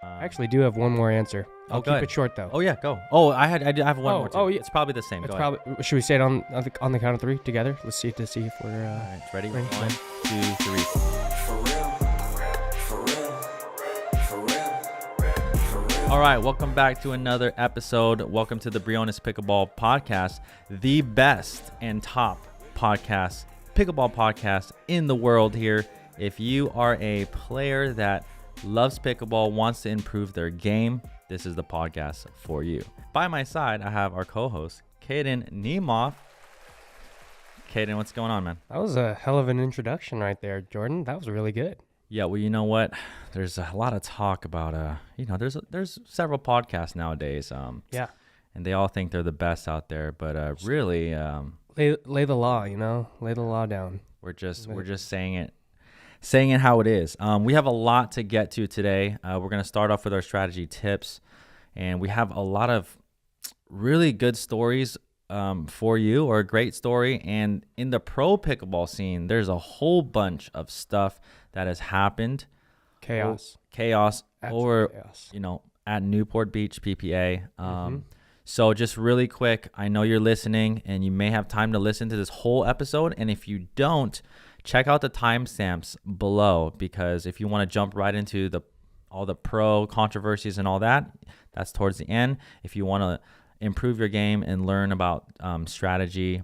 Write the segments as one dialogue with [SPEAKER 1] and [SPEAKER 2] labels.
[SPEAKER 1] I actually do have one more answer. I'll keep it short though.
[SPEAKER 2] Oh yeah, go. Oh, I have one more too.
[SPEAKER 1] Oh yeah,
[SPEAKER 2] it's probably the same.
[SPEAKER 1] It's
[SPEAKER 2] go
[SPEAKER 1] probably.
[SPEAKER 2] ahead.
[SPEAKER 1] Should we say it on the count of three together? Let's see if we're.
[SPEAKER 2] All right, ready?
[SPEAKER 1] ready?
[SPEAKER 2] 1, 2, 3. All right, welcome back to another episode. Welcome to the Briones Pickleball Podcast, the best and top podcast, pickleball podcast in the world here. If you are a player that loves pickleball, wants to improve their game, this is the podcast for you. By my side, I have our co-host, Caden Niemoff. Caden, what's going on, man?
[SPEAKER 1] That was a hell of an introduction right there, Jordan. That was really good.
[SPEAKER 2] Yeah, well, you know what? There's a lot of talk about, there's several podcasts nowadays.
[SPEAKER 1] Yeah.
[SPEAKER 2] And they all think they're the best out there, but really,
[SPEAKER 1] lay the law, lay the law down.
[SPEAKER 2] We're just saying it how it is. We have a lot to get to today. We're going to start off with our strategy tips, and we have a lot of really good stories for you, or a great story. And in the pro pickleball scene, there's a whole bunch of stuff that has happened.
[SPEAKER 1] Chaos
[SPEAKER 2] over,
[SPEAKER 1] chaos.
[SPEAKER 2] At Newport Beach PPA. So just really quick, I know you're listening and you may have time to listen to this whole episode. And if you don't, check out the timestamps below, because if you want to jump right into all the pro controversies and all that, that's towards the end. If you want to improve your game and learn about strategy,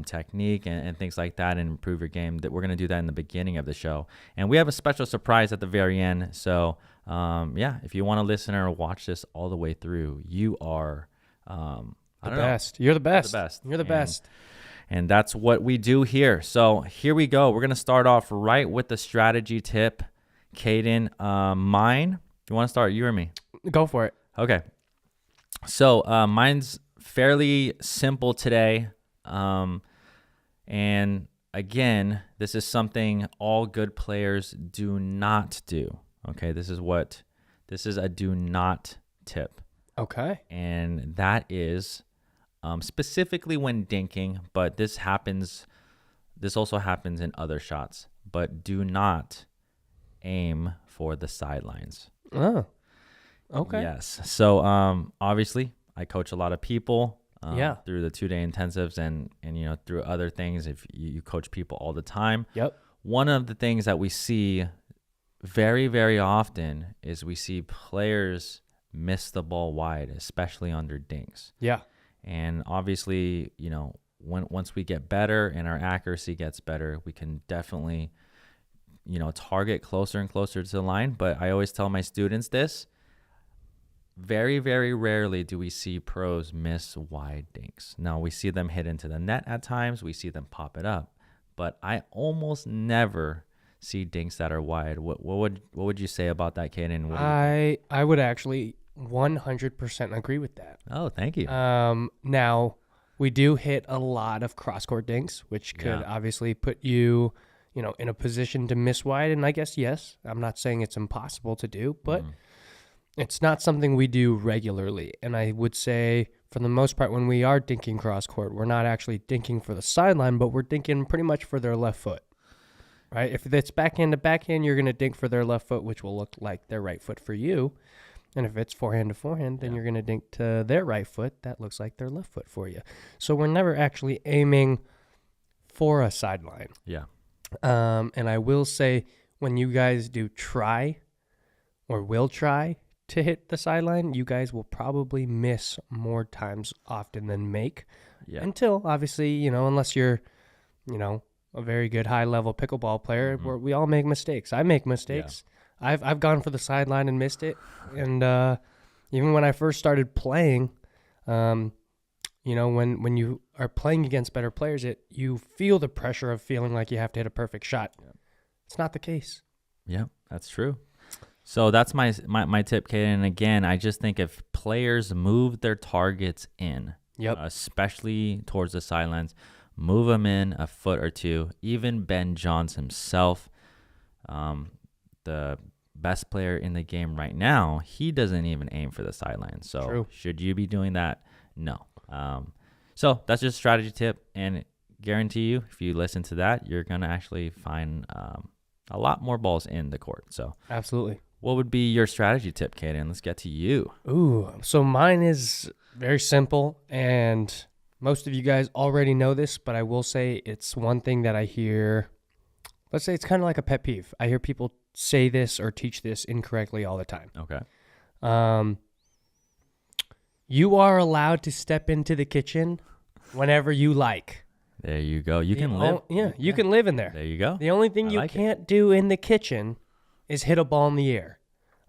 [SPEAKER 2] technique, and things like that, and improve your game, that we're going to do that in the beginning of the show. And we have a special surprise at the very end. So if you want to listen or watch this all the way through, you are
[SPEAKER 1] the best. You're the best. You're the best.
[SPEAKER 2] And that's what we do here. So here we go. We're going to start off right with the strategy tip. Caden, mine. You want to start, you or me?
[SPEAKER 1] Go for it.
[SPEAKER 2] Okay. So mine's fairly simple today. And again, this is something all good players do not do. Okay. This is a do not tip.
[SPEAKER 1] Okay.
[SPEAKER 2] And that is specifically when dinking, but this also happens in other shots, but do not aim for the sidelines.
[SPEAKER 1] Oh, okay.
[SPEAKER 2] Yes. So obviously I coach a lot of people through the 2-day intensives and through other things. If you coach people all the time.
[SPEAKER 1] Yep. One
[SPEAKER 2] of the things that we see very, very often is we see players miss the ball wide, especially under dinks.
[SPEAKER 1] Yeah.
[SPEAKER 2] And obviously, once we get better and our accuracy gets better, we can definitely, target closer and closer to the line. But I always tell my students this: very, very rarely do we see pros miss wide dinks. Now, we see them hit into the net at times. We see them pop it up. But I almost never see dinks that are wide. What would you say about that, Caden?
[SPEAKER 1] I would actually 100% agree with that.
[SPEAKER 2] Oh, thank you.
[SPEAKER 1] Now, we do hit a lot of cross-court dinks, which could obviously put you, in a position to miss wide. And I guess, yes, I'm not saying it's impossible to do, but it's not something we do regularly. And I would say, for the most part, when we are dinking cross-court, we're not actually dinking for the sideline, but we're dinking pretty much for their left foot. Right? If it's backhand to backhand, you're going to dink for their left foot, which will look like their right foot for you. And if it's forehand to forehand, then you're going to dink to their right foot. That looks like their left foot for you. So we're never actually aiming for a sideline.
[SPEAKER 2] Yeah.
[SPEAKER 1] And I will say, when you guys do try or will try to hit the sideline, you guys will probably miss more times often than make. Yeah. Until, obviously, unless you're, a very good high-level pickleball player, where we all make mistakes. I make mistakes. Yeah. I've gone for the sideline and missed it. And even when I first started playing, when you are playing against better players, you feel the pressure of feeling like you have to hit a perfect shot. Yeah. It's not the case.
[SPEAKER 2] Yeah, that's true. So that's my tip, Caden. And again, I just think if players move their targets in, especially towards the sidelines, move them in a foot or two. Even Ben Johns himself, the best player in the game right now, he doesn't even aim for the sideline. So should you be doing that? No. So that's just a strategy tip, and guarantee you, if you listen to that, you're going to actually find a lot more balls in the court. So
[SPEAKER 1] absolutely.
[SPEAKER 2] What would be your strategy tip, Caden? Let's get to you.
[SPEAKER 1] Ooh, so mine is very simple, and most of you guys already know this, but I will say it's one thing that I hear. Let's say it's kind of like a pet peeve. I hear people say this or teach this incorrectly all the time.
[SPEAKER 2] Okay.
[SPEAKER 1] You are allowed to step into the kitchen whenever you like.
[SPEAKER 2] There you go. You can live.
[SPEAKER 1] You can live in there.
[SPEAKER 2] There you go.
[SPEAKER 1] The only thing you can't do in the kitchen is hit a ball in the air.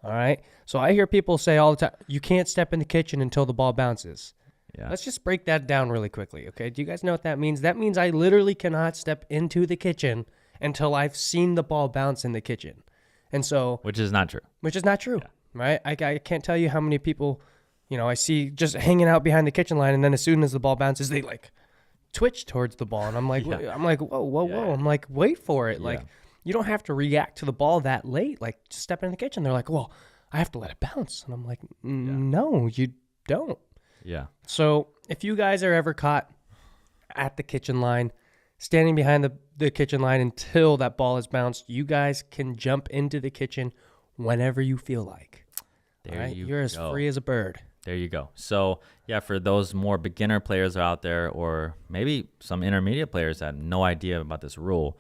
[SPEAKER 1] All right? So I hear people say all the time, you can't step in the kitchen until the ball bounces.
[SPEAKER 2] Yeah.
[SPEAKER 1] Let's just break that down really quickly, okay? Do you guys know what that means? That means I literally cannot step into the kitchen until I've seen the ball bounce in the kitchen. And so...
[SPEAKER 2] Which is not true.
[SPEAKER 1] Yeah. Right? I can't tell you how many people, I see just hanging out behind the kitchen line, and then as soon as the ball bounces, they, twitch towards the ball. And I'm like,
[SPEAKER 2] Yeah.
[SPEAKER 1] whoa. I'm like, wait for it.
[SPEAKER 2] Yeah.
[SPEAKER 1] You don't have to react to the ball that late. Just step in the kitchen. They're like, well, I have to let it bounce. And I'm like, no, you don't.
[SPEAKER 2] Yeah.
[SPEAKER 1] So if you guys are ever caught at the kitchen line, standing behind the kitchen line until that ball is bounced, you guys can jump into the kitchen whenever you feel like. You're as free as a bird.
[SPEAKER 2] There you go. So, yeah, for those more beginner players out there, or maybe some intermediate players that have no idea about this rule,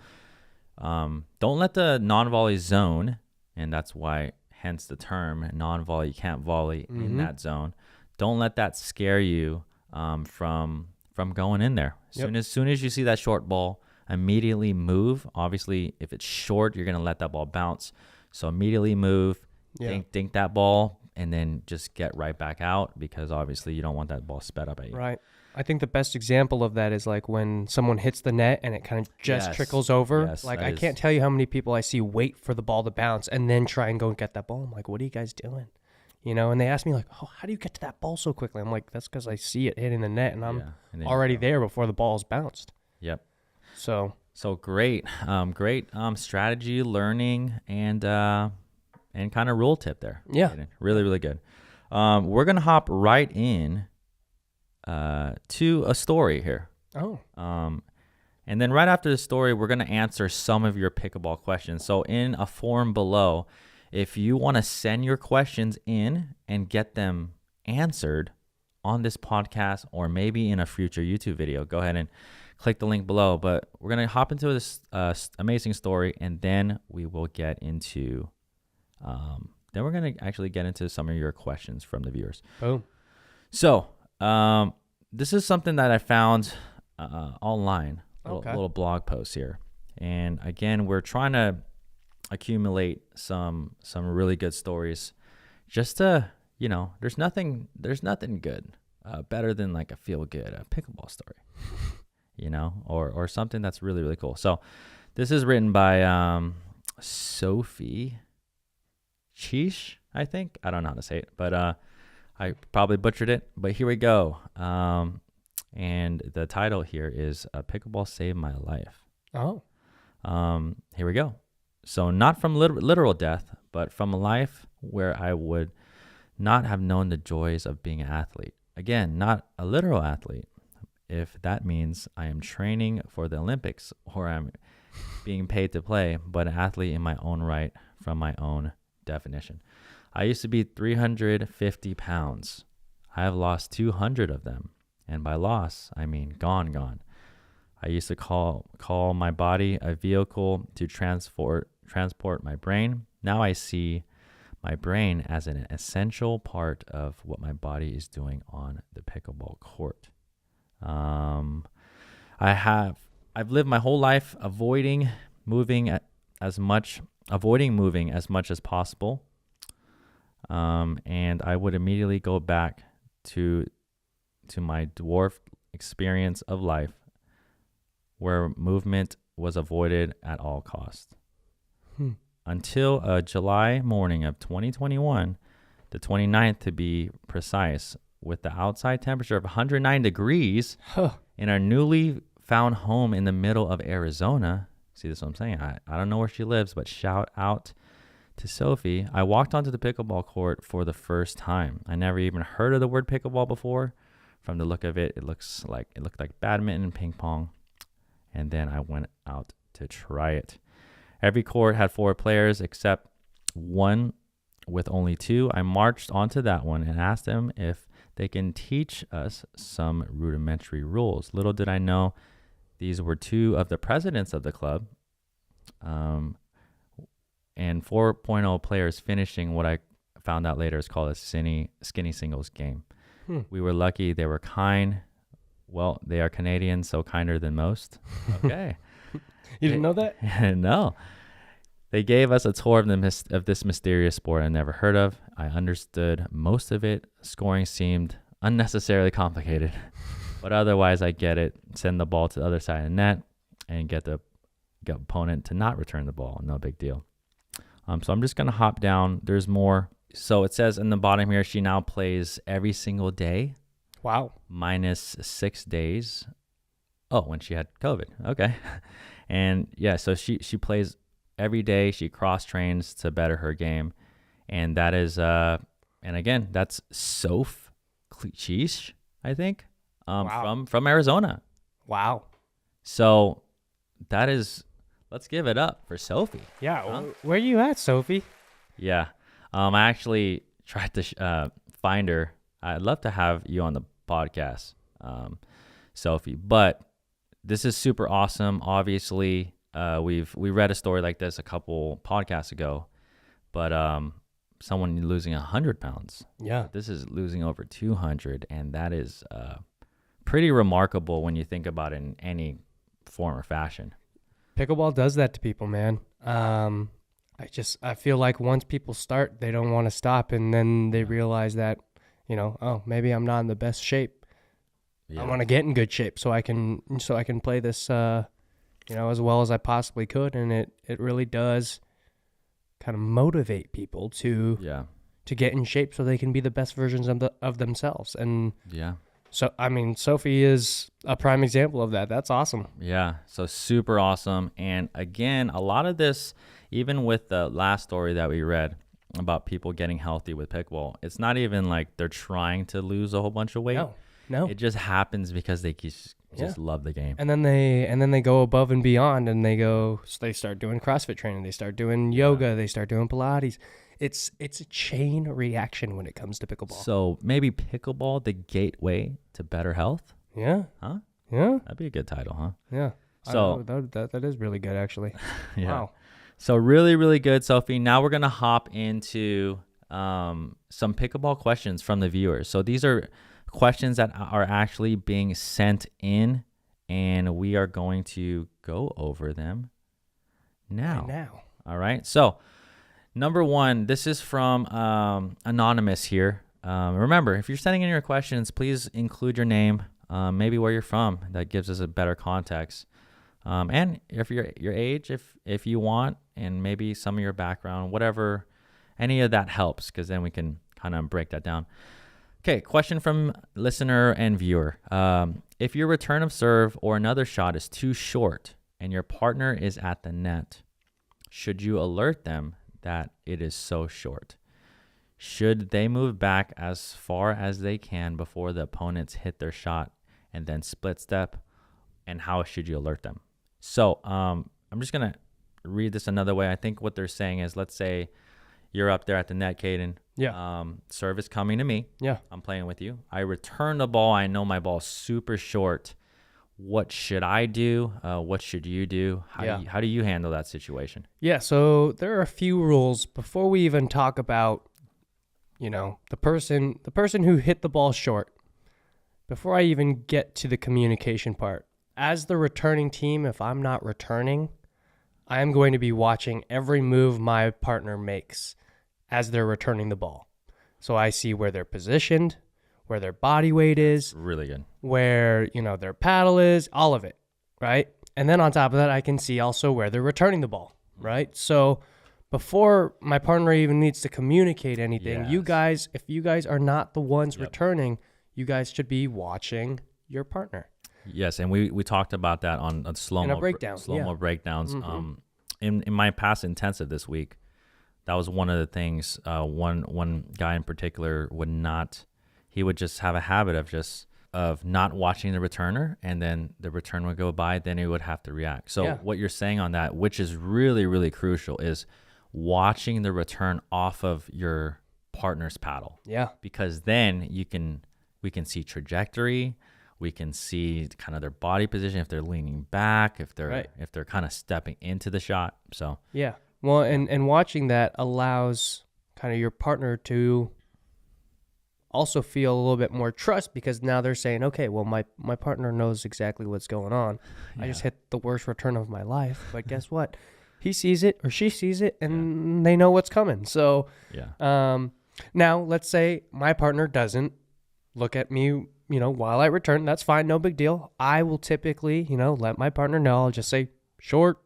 [SPEAKER 2] don't let the non-volley zone, and that's why, hence the term non-volley, you can't volley in that zone. Don't let that scare you from going in there. As soon as you see that short ball, immediately move. Obviously, if it's short, you're going to let that ball bounce. So immediately move, dink that ball, and then just get right back out, because obviously you don't want that ball sped up at you.
[SPEAKER 1] Right. I think the best example of that is when someone hits the net and it kind of just trickles over.
[SPEAKER 2] Yes,
[SPEAKER 1] I can't tell you how many people I see wait for the ball to bounce and then try and go and get that ball. I'm like, what are you guys doing? And they ask me how do you get to that ball so quickly? I'm like, that's because I see it hitting the net and I'm already there before the ball's bounced.
[SPEAKER 2] Yep.
[SPEAKER 1] So
[SPEAKER 2] great, great strategy, learning, and kind of rule tip there.
[SPEAKER 1] Yeah.
[SPEAKER 2] Really, really good. We're going to hop right in to a story here.
[SPEAKER 1] Oh.
[SPEAKER 2] And then right after the story, we're going to answer some of your pickleball questions. So in a form below, if you want to send your questions in and get them answered on this podcast or maybe in a future YouTube video, go ahead and click the link below. But we're going to hop into this amazing story, and then we will get into... then we're going to actually get into some of your questions from the viewers.
[SPEAKER 1] Oh.
[SPEAKER 2] So, this is something that I found online, little blog post here. And again, we're trying to accumulate some really good stories just to, there's nothing good better than a feel good pickleball story, or something that's really, really cool. So this is written by Sophie Cheesh, I think. I don't know how to say it, but I probably butchered it. But here we go. And the title here is Pickleball Saved My Life.
[SPEAKER 1] Oh.
[SPEAKER 2] Here we go. So not from literal death, but from a life where I would not have known the joys of being an athlete. Again, not a literal athlete, if that means I am training for the Olympics or I'm being paid to play, but an athlete in my own right from my own definition. I used to be 350 pounds. I have lost 200 of them. And by loss, I mean gone. I used to call my body a vehicle to transport my brain. Now I see my brain as an essential part of what my body is doing on the pickleball court. I've lived my whole life avoiding moving as much as possible. And I would immediately go back to my dwarfed experience of life, where movement was avoided at all costs. Until a July morning of 2021, the 29th to be precise, with the outside temperature of 109 degrees in our newly found home in the middle of Arizona. See, this is what I'm saying. I don't know where she lives, but shout out to Sophie. I walked onto the pickleball court for the first time. I never even heard of the word pickleball before. From the look of it, it looked like badminton and ping pong. And then I went out to try it. Every court had 4 players except one with only 2, I marched onto that one and asked them if they can teach us some rudimentary rules. Little did I know these were 2 of the presidents of the club, and 4.0 players finishing what I found out later is called a skinny singles game. We were lucky. They were kind. Well, they are Canadian, so kinder than most. Okay.
[SPEAKER 1] You didn't know that?
[SPEAKER 2] No. They gave us a tour of this mysterious sport I never heard of. I understood most of it. Scoring seemed unnecessarily complicated, but otherwise I get it. Send the ball to the other side of the net and get the opponent to not return the ball. No big deal. So I'm just going to hop down. There's more. So it says in the bottom here, she now plays every single day.
[SPEAKER 1] Wow.
[SPEAKER 2] Minus 6 days. Oh, when she had COVID. Okay. And yeah, so she plays every day. She cross trains to better her game. And that is, and again, that's Soph Cleach, I think,
[SPEAKER 1] wow.
[SPEAKER 2] from Arizona.
[SPEAKER 1] Wow.
[SPEAKER 2] So that is, let's give it up for Sophie.
[SPEAKER 1] Yeah. Huh? Where are you at, Sophie?
[SPEAKER 2] Yeah. I actually tried to find her. I'd love to have you on the podcast, Sophie, but this is super awesome. Obviously, we read a story like this a couple podcasts ago, but someone losing 100 pounds.
[SPEAKER 1] Yeah.
[SPEAKER 2] This is losing over 200, and that is pretty remarkable when you think about it in any form or fashion.
[SPEAKER 1] Pickleball does that to people, man. I feel like once people start, they don't want to stop, and then they realize that, oh, maybe I'm not in the best shape. Yeah. I want to get in good shape so I can play this, as well as I possibly could, and it really does kind of motivate people to get in shape so they can be the best versions of themselves. And so I mean, Sophie is a prime example of that. That's awesome.
[SPEAKER 2] Yeah, so super awesome. And again, a lot of this, even with the last story that we read about people getting healthy with pickleball, it's not even like they're trying to lose a whole bunch of weight.
[SPEAKER 1] No.
[SPEAKER 2] It just happens because they just love the game.
[SPEAKER 1] And then they go above and beyond, and they start doing CrossFit training, they start doing yoga, they start doing Pilates. It's a chain reaction when it comes to pickleball.
[SPEAKER 2] So maybe pickleball, the gateway to better health?
[SPEAKER 1] Yeah.
[SPEAKER 2] Huh?
[SPEAKER 1] Yeah.
[SPEAKER 2] That'd be a good title, huh?
[SPEAKER 1] Yeah.
[SPEAKER 2] So
[SPEAKER 1] that is really good, actually.
[SPEAKER 2] Yeah.
[SPEAKER 1] Wow.
[SPEAKER 2] So really, really good, Sophie. Now we're going to hop into some pickleball questions from the viewers. So these are questions that are actually being sent in, and we are going to go over them now. All right. So number 1, this is from Anonymous here. Remember, if you're sending in your questions, please include your name, maybe where you're from. That gives us a better context. And if your age, if you want, and maybe some of your background, whatever, any of that helps, because then we can kind of break that down. Okay, question from listener and viewer. If your return of serve or another shot is too short and your partner is at the net, should you alert them that it is so short? Should they move back as far as they can before the opponents hit their shot and then split step? And how should you alert them? So I'm just going to read this another way. I think what they're saying is, let's say you're up there at the net, Caden.
[SPEAKER 1] Yeah.
[SPEAKER 2] Serve is coming to me.
[SPEAKER 1] Yeah.
[SPEAKER 2] I'm playing with you. I return the ball. I know my ball's super short. What should I do? What should you do? How do you handle that situation?
[SPEAKER 1] Yeah. So there are a few rules before we even talk about, the person who hit the ball short. Before I even get to the communication part, as the returning team, if I'm not returning, I am going to be watching every move my partner makes as they're returning the ball. So I see where they're positioned, where their body weight is.
[SPEAKER 2] Really good.
[SPEAKER 1] Where, their paddle is, all of it, right? And then on top of that, I can see also where they're returning the ball, right? So before my partner even needs to communicate anything,
[SPEAKER 2] Yes.
[SPEAKER 1] if you guys are not the ones returning, you guys should be watching your partner.
[SPEAKER 2] Yes, and we talked about that on slow-mo breakdowns. Mm-hmm. In my past intensive this week, that was one of the things. One guy in particular would just have a habit of not watching the returner, and then the return would go by, then he would have to react. So what you're saying on that, which is really, really crucial, is watching the return off of your partner's paddle.
[SPEAKER 1] Yeah.
[SPEAKER 2] Because then we can see trajectory. We can see kind of their body position, if they're leaning back, if they're kind of stepping into the shot. So
[SPEAKER 1] yeah. Well, and watching that allows kind of your partner to also feel a little bit more trust, because now they're saying, okay, well, my partner knows exactly what's going on. Yeah. I just hit the worst return of my life, but guess what? He sees it or she sees it, and they know what's coming. So now let's say my partner doesn't look at me, while I return. That's fine. No big deal. I will typically, let my partner know. I'll just say short.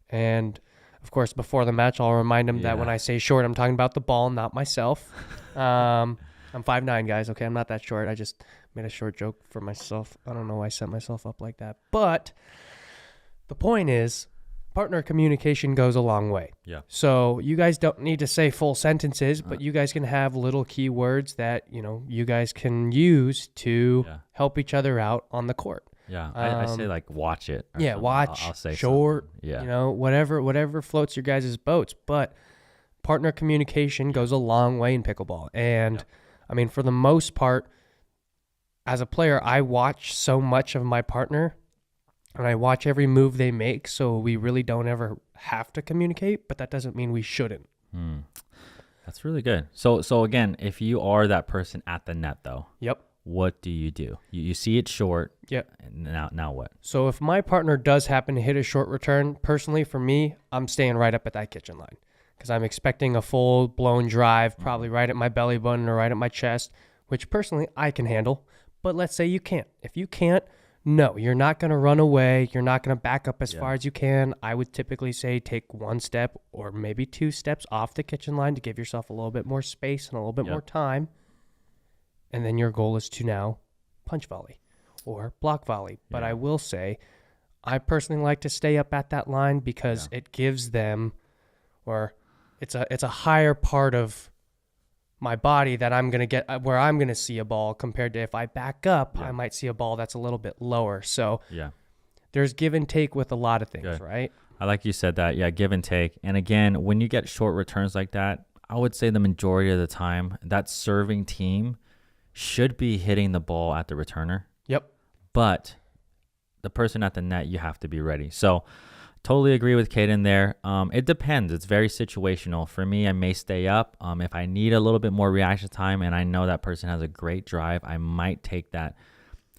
[SPEAKER 1] And of course, before the match, I'll remind him that when I say short, I'm talking about the ball, not myself. I'm 5'9", guys. Okay, I'm not that short. I just made a short joke for myself. I don't know why I set myself up like that. But the point is, partner communication goes a long way. Yeah. So you guys don't need to say full sentences, but you guys can have little keywords that, you guys can use to help each other out on the court.
[SPEAKER 2] Yeah. I say like watch it.
[SPEAKER 1] Yeah.
[SPEAKER 2] Something.
[SPEAKER 1] Watch,
[SPEAKER 2] I'll say
[SPEAKER 1] short,
[SPEAKER 2] something. Yeah.
[SPEAKER 1] whatever floats your guys' boats. But partner communication goes a long way in pickleball. And I mean, for the most part, as a player, I watch so much of my partner, and I watch every move they make, so we really don't ever have to communicate, but that doesn't mean we shouldn't.
[SPEAKER 2] That's really good. So again, if you are that person at the net, though, what do? You see it short. Yep. And now what?
[SPEAKER 1] So if my partner does happen to hit a short return, personally for me, I'm staying right up at that kitchen line, because I'm expecting a full-blown drive, probably right at my belly button or right at my chest, which personally I can handle. But let's say you can't. If you can't, no, you're not going to run away. You're not going to back up as far as you can. I would typically say take one step or maybe 2 steps off the kitchen line to give yourself a little bit more space and a little bit more time. And then your goal is to now punch volley or block volley. But I will say, I personally like to stay up at that line because it gives them, or it's a higher part of my body that I'm going to get, where I'm going to see a ball, compared to if I back up, I might see a ball that's a little bit lower. So there's give and take with a lot of things, right?
[SPEAKER 2] I like you said that. Yeah, give and take. And again, when you get short returns like that, I would say the majority of the time, that serving team should be hitting the ball at the returner. Yep. But the person at the net, you have to be ready. So totally agree with Caden there. It depends. It's very situational. For me, I may stay up. If I need a little bit more reaction time and I know that person has a great drive, I might take that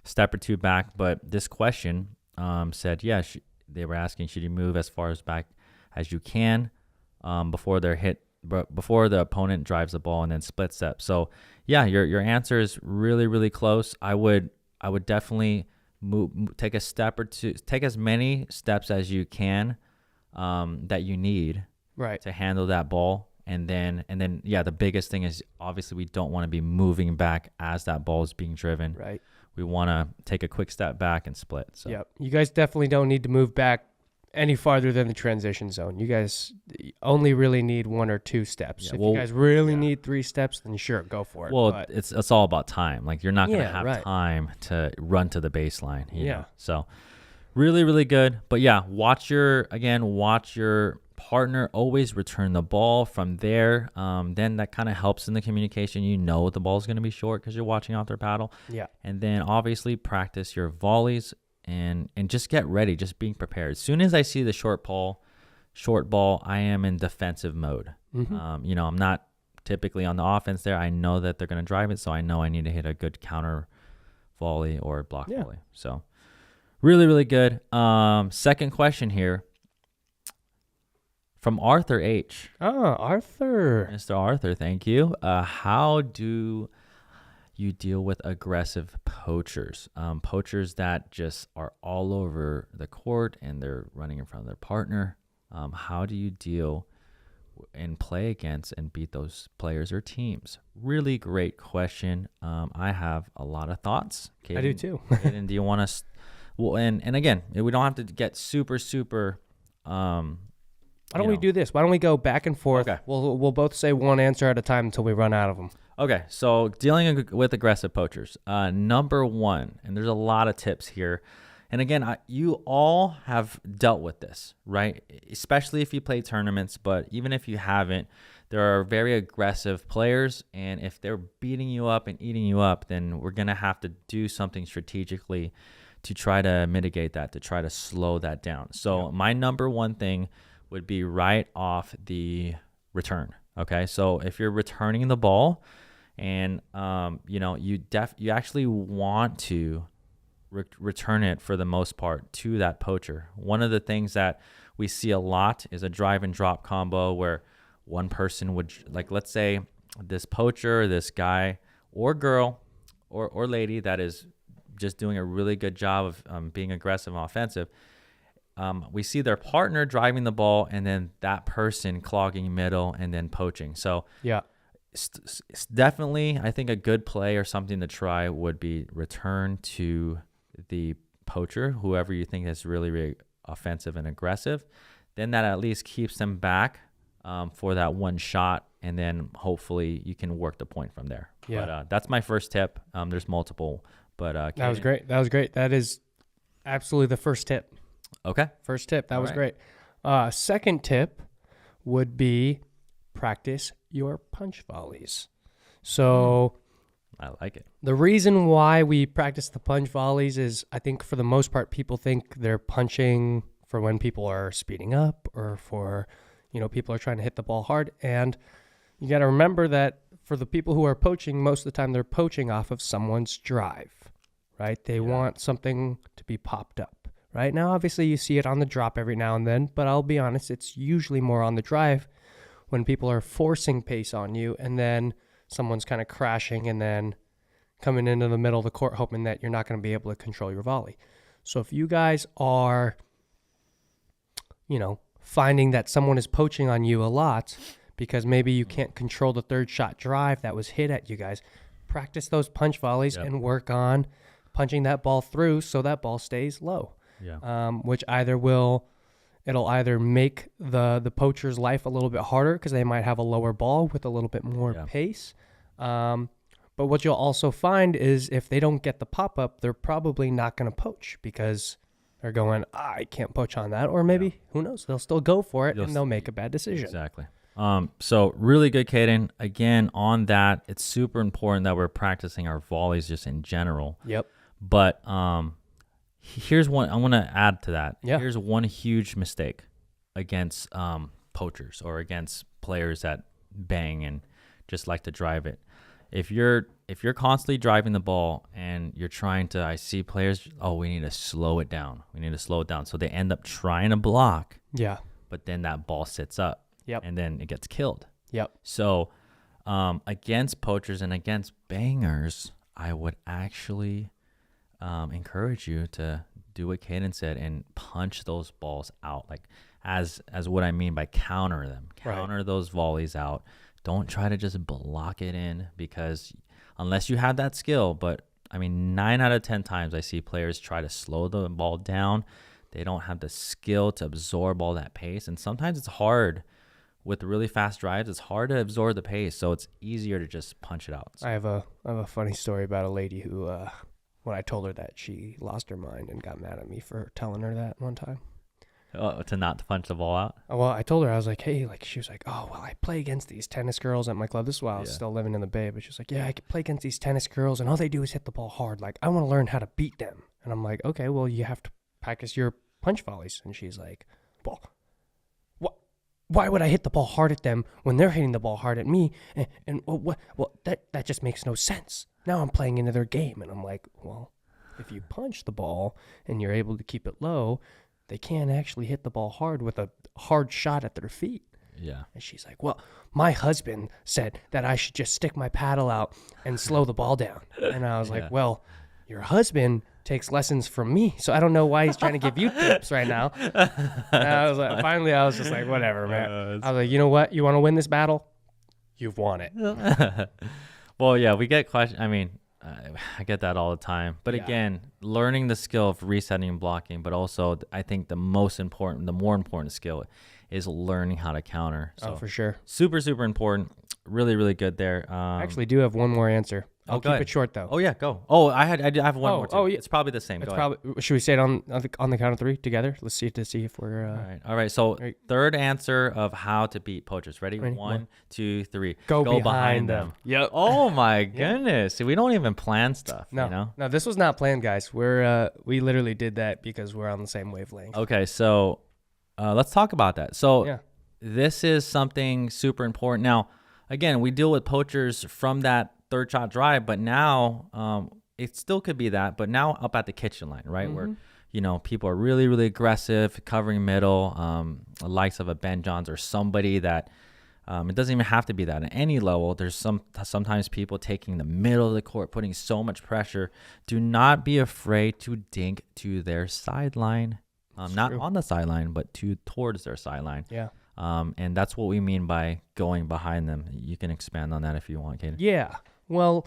[SPEAKER 2] step or 2 back. But this question said, they were asking, should you move as far as back as you can before the opponent drives the ball and then split step? So yeah, your answer is really, really close. I would definitely take a step or 2, take as many steps as you can that you need to handle that ball. And then the biggest thing is, obviously we don't want to be moving back as that ball is being driven. Right. We want to take a quick step back and split. So
[SPEAKER 1] you guys definitely don't need to move back any farther than the transition zone. You guys only really need 1 or 2 steps. If you guys really need 3 steps, then sure, go for it.
[SPEAKER 2] Well, it's all about time. Like, you're not going to have time to run to the baseline. You know? So really, really good. But watch your partner always return the ball from there. Then that kind of helps in the communication. The ball's going to be short because you're watching out their paddle. Yeah. And then obviously practice your volleys. And just get ready, just being prepared. As soon as I see the short ball, I am in defensive mode. Mm-hmm. I'm not typically on the offense there. I know that they're going to drive it, so I know I need to hit a good counter volley or block volley. So really, really good. Second question here from Arthur H.
[SPEAKER 1] Oh, Arthur.
[SPEAKER 2] Mr. Arthur, thank you. How do you deal with aggressive poachers that just are all over the court and they're running in front of their partner? How do you deal and play against and beat those players or teams? Really great question. I have a lot of thoughts. Caden,
[SPEAKER 1] I do too.
[SPEAKER 2] Caden, do you want to and again, we don't have to get super
[SPEAKER 1] why don't we do this? Why don't we go back and forth? Okay. We'll both say one answer at a time until we run out of them.
[SPEAKER 2] Okay, so dealing with aggressive poachers. Number 1, and there's a lot of tips here, And again, you all have dealt with this, right? Especially if you play tournaments, but even if you haven't, there are very aggressive players, and if they're beating you up and eating you up, then we're going to have to do something strategically to try to mitigate that, to try to slow that down. So my number one thing would be right off the return. Okay, so if you're returning the ball, and you actually want to return it for the most part to that poacher. One of the things that we see a lot is a drive and drop combo where one person would, like, let's say this poacher, this guy or girl or lady that is just doing a really good job of being aggressive and offensive. We see their partner driving the ball and then that person clogging middle and then poaching. So
[SPEAKER 1] yeah,
[SPEAKER 2] it's definitely, I think a good play or something to try would be return to the poacher, whoever you think is really, really offensive and aggressive. Then that at least keeps them back for that one shot, and then hopefully you can work the point from there.
[SPEAKER 1] Yeah.
[SPEAKER 2] But that's my first tip. There's multiple, but
[SPEAKER 1] that was great. That is absolutely the first tip.
[SPEAKER 2] Okay.
[SPEAKER 1] First tip. That
[SPEAKER 2] All
[SPEAKER 1] was
[SPEAKER 2] right.
[SPEAKER 1] great. Second tip would be practice your punch volleys. So
[SPEAKER 2] I like it.
[SPEAKER 1] the reason why we practice the punch volleys is, I think for the most part, people think they're punching for when people are speeding up or for, people are trying to hit the ball hard. And you got to remember that for the people who are poaching, most of the time they're poaching off of someone's drive, right? They want something to be popped up, right? Now, obviously you see it on the drop every now and then, but I'll be honest, it's usually more on the drive when people are forcing pace on you and then someone's kind of crashing and then coming into the middle of the court hoping that you're not going to be able to control your volley. So if you guys are, finding that someone is poaching on you a lot because maybe you can't control the third shot drive that was hit at you guys, practice those punch volleys and work on punching that ball through so that ball stays low.
[SPEAKER 2] Yeah.
[SPEAKER 1] Which it'll either make the poacher's life a little bit harder because they might have a lower ball with a little bit more pace. But what you'll also find is if they don't get the pop-up, they're probably not going to poach because they're going, I can't poach on that. Or maybe, who knows, they'll still go for it and they'll make a bad decision.
[SPEAKER 2] Exactly. So really good, Caden. Again, on that, it's super important that we're practicing our volleys just in general.
[SPEAKER 1] Yep.
[SPEAKER 2] But here's one I want to add to that.
[SPEAKER 1] Yeah.
[SPEAKER 2] Here's one huge mistake against poachers or against players that bang and just like to drive it. If you're constantly driving the ball and you're trying to, I see players, we need to slow it down. So they end up trying to block.
[SPEAKER 1] Yeah.
[SPEAKER 2] But then that ball sits up.
[SPEAKER 1] Yep.
[SPEAKER 2] And then it gets killed.
[SPEAKER 1] Yep.
[SPEAKER 2] So against poachers and against bangers, I would actually encourage you to do what Caden said and punch those balls out. Like as what I mean by counter them. Counter those volleys out. Don't try to just block it in because unless you have that skill, but I mean 9 out of 10 times I see players try to slow the ball down. They don't have the skill to absorb all that pace, and sometimes it's hard with really fast drives. It's hard to absorb the pace, so it's easier to just punch it out.
[SPEAKER 1] I have a funny story about a lady who, when I told her that, she lost her mind and got mad at me for telling her that one time.
[SPEAKER 2] To not punch the ball out?
[SPEAKER 1] Well, I told her, I was like, hey, she was like, oh, well, I play against these tennis girls at my club. This is while I was still living in the Bay, but she was like, yeah, I could play against these tennis girls, and all they do is hit the ball hard. Like, I want to learn how to beat them. And I'm like, okay, well, you have to practice your punch volleys. And she's like, well, why would I hit the ball hard at them when they're hitting the ball hard at me? And that just makes no sense. Now I'm playing into their game. And I'm like, well, if you punch the ball and you're able to keep it low, they can't actually hit the ball hard with a hard shot at their feet.
[SPEAKER 2] Yeah.
[SPEAKER 1] And she's like, well, my husband said that I should just stick my paddle out and slow the ball down. And I was like, well, your husband takes lessons from me, so I don't know why he's trying to give you tips right now. And I was like, finally, I was just like, whatever, man. I was like, you know what? You want to win this battle? You've won it.
[SPEAKER 2] Well, yeah, we get questions. I mean, I get that all the time. But again, learning the skill of resetting and blocking, but also I think the more important skill is learning how to counter. So
[SPEAKER 1] for sure.
[SPEAKER 2] Super, super important. Really, really good there.
[SPEAKER 1] I actually do have one more answer. I'll keep it short though.
[SPEAKER 2] Oh yeah, go. Oh, I have one more too.
[SPEAKER 1] Oh, yeah.
[SPEAKER 2] It's probably the same.
[SPEAKER 1] It's
[SPEAKER 2] Go
[SPEAKER 1] probably. Should we say it on the count of 3 together? Let's see if we're.
[SPEAKER 2] All right. So third answer of how to beat poachers. Ready? 1, 2, 3.
[SPEAKER 1] Go behind them.
[SPEAKER 2] Yep. Oh my goodness. See, we don't even plan stuff.
[SPEAKER 1] No,
[SPEAKER 2] you know?
[SPEAKER 1] No, this was not planned, guys. We literally did that because we're on the same wavelength.
[SPEAKER 2] Okay, so let's talk about that. So this is something super important. Now, again, we deal with poachers from that third shot drive, but now it still could be that, but now up at the kitchen line, right? Where, people are really, really aggressive, covering middle, the likes of a Ben Johns or somebody that it doesn't even have to be that at any level. There's sometimes people taking the middle of the court, putting so much pressure. Do not be afraid to dink to their sideline. Not on the sideline, but towards their sideline.
[SPEAKER 1] Yeah.
[SPEAKER 2] And that's what we mean by going behind them. You can expand on that if you want, Caden.
[SPEAKER 1] Yeah. Well,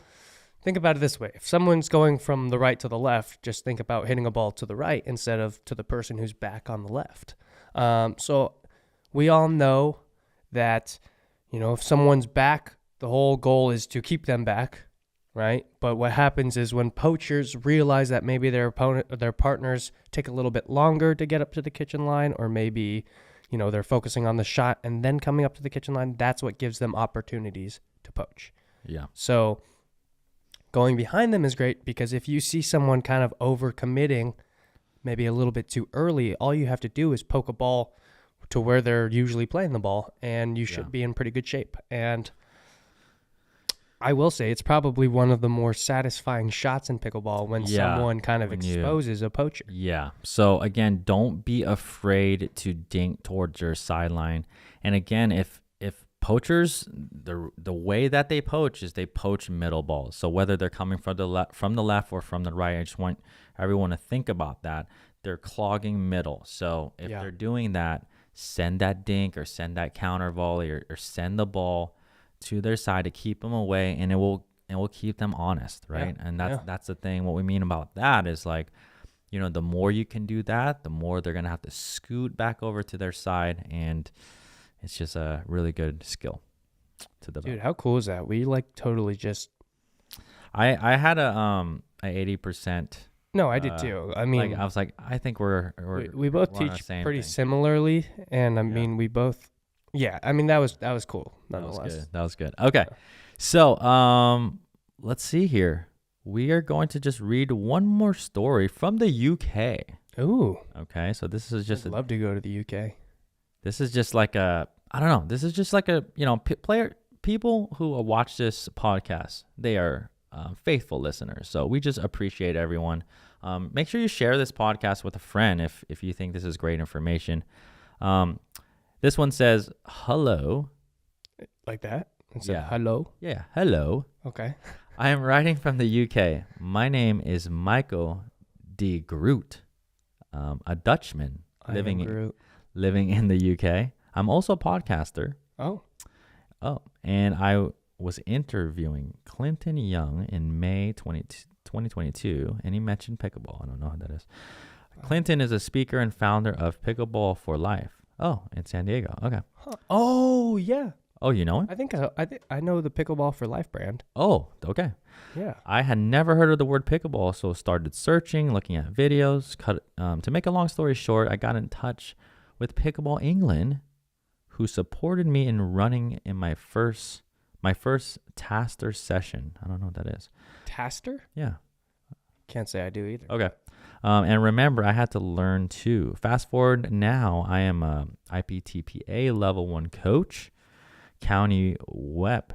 [SPEAKER 1] think about it this way. If someone's going from the right to the left, just think about hitting a ball to the right instead of to the person who's back on the left. So we all know that, if someone's back, the whole goal is to keep them back, right? But what happens is when poachers realize that maybe their partners take a little bit longer to get up to the kitchen line, or maybe, they're focusing on the shot and then coming up to the kitchen line, that's what gives them opportunities to poach.
[SPEAKER 2] Yeah.
[SPEAKER 1] So going behind them is great because if you see someone kind of overcommitting, maybe a little bit too early, all you have to do is poke a ball to where they're usually playing the ball, and you should be in pretty good shape. And I will say it's probably one of the more satisfying shots in pickleball when someone kind of exposes a poacher.
[SPEAKER 2] Yeah. So again, don't be afraid to dink towards your sideline. And again, if poachers, the way that they poach is they poach middle balls. So whether they're coming from the left or from the right, I just want everyone to think about that. They're clogging middle. So if they're doing that, send that dink or send that counter volley or send the ball to their side to keep them away, and it will keep them honest, right? And that's the thing. What we mean about that is like, the more you can do that, the more they're gonna have to scoot back over to their side, and it's just a really good skill to develop.
[SPEAKER 1] Dude, how cool is that? We totally just.
[SPEAKER 2] I had a 80%.
[SPEAKER 1] No, I did too. I mean,
[SPEAKER 2] I was like, I think
[SPEAKER 1] we both teach pretty similarly, and I mean, we both. Yeah, I mean that was cool. Nonetheless,
[SPEAKER 2] that was good. Okay, so let's see here. We are going to just read one more story from the UK.
[SPEAKER 1] Ooh.
[SPEAKER 2] Okay, so this is just.
[SPEAKER 1] I'd love to go to the UK.
[SPEAKER 2] This is just like I don't know. This is just like people who watch this podcast. They are faithful listeners, so we just appreciate everyone. Make sure you share this podcast with a friend if you think this is great information. This one says, hello.
[SPEAKER 1] Like that? Hello?
[SPEAKER 2] Yeah, hello.
[SPEAKER 1] Okay.
[SPEAKER 2] I am writing from the UK. My name is Michael de Groot, a Dutchman living in the UK. I'm also a podcaster. Oh, and I was interviewing Clinton Young in May 2022, and he mentioned pickleball. I don't know who that is. Clinton is a speaker and founder of Pickleball for Life. Oh, in San Diego. Okay.
[SPEAKER 1] Huh. Oh, yeah.
[SPEAKER 2] Oh, you know it?
[SPEAKER 1] I think I know the Pickleball for Life brand.
[SPEAKER 2] Oh, okay.
[SPEAKER 1] Yeah.
[SPEAKER 2] I had never heard of the word pickleball, so started searching, looking at videos. To make a long story short, I got in touch with Pickleball England, who supported me in running in my first Taster session. I don't know what that is.
[SPEAKER 1] Taster?
[SPEAKER 2] Yeah.
[SPEAKER 1] Can't say I do either.
[SPEAKER 2] Okay. And remember, I had to learn too. Fast forward now, I am a IPTPA level 1 coach, county rep,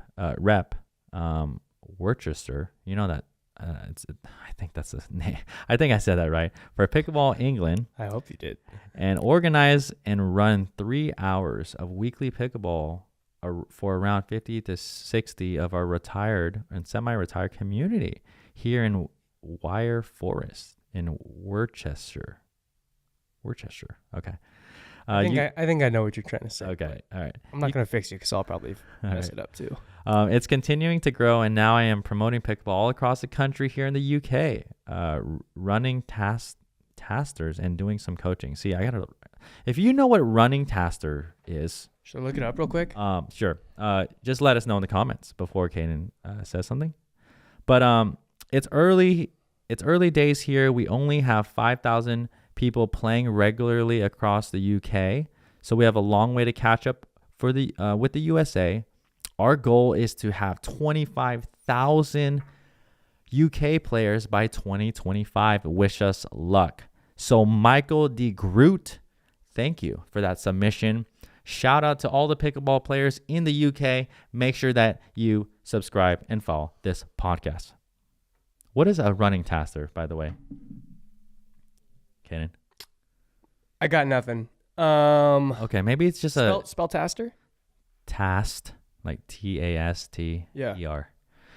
[SPEAKER 2] Worcester. You know that. I think that's the name. I think I said that right. For Pickleball England.
[SPEAKER 1] I hope you did.
[SPEAKER 2] And organize and run 3 hours of weekly pickleball for around 50 to 60 of our retired and semi-retired community here in Wire Forest in Worcester. Okay.
[SPEAKER 1] I think I know what you're trying to say.
[SPEAKER 2] Okay. All right.
[SPEAKER 1] I'm not going to fix you because I'll probably mess it up too.
[SPEAKER 2] It's continuing to grow, and now I am promoting pickleball all across the country here in the UK, running tasters and doing some coaching. See, if you know what running taster is.
[SPEAKER 1] Should I look it up real quick?
[SPEAKER 2] Sure. Just let us know in the comments before Caden says something. But it's early days here. We only have 5,000 people playing regularly across the UK. So we have a long way to catch up for the with the USA. Our goal is to have 25,000 UK players by 2025. Wish us luck. So Michael D. Groot, thank you for that submission. Shout out to all the pickleball players in the UK. Make sure that you subscribe and follow this podcast. What is a running taster, by the way? Caden?
[SPEAKER 1] I got nothing.
[SPEAKER 2] Okay, maybe it's just
[SPEAKER 1] spell taster?
[SPEAKER 2] Tast, like T-A-S-T-E-R.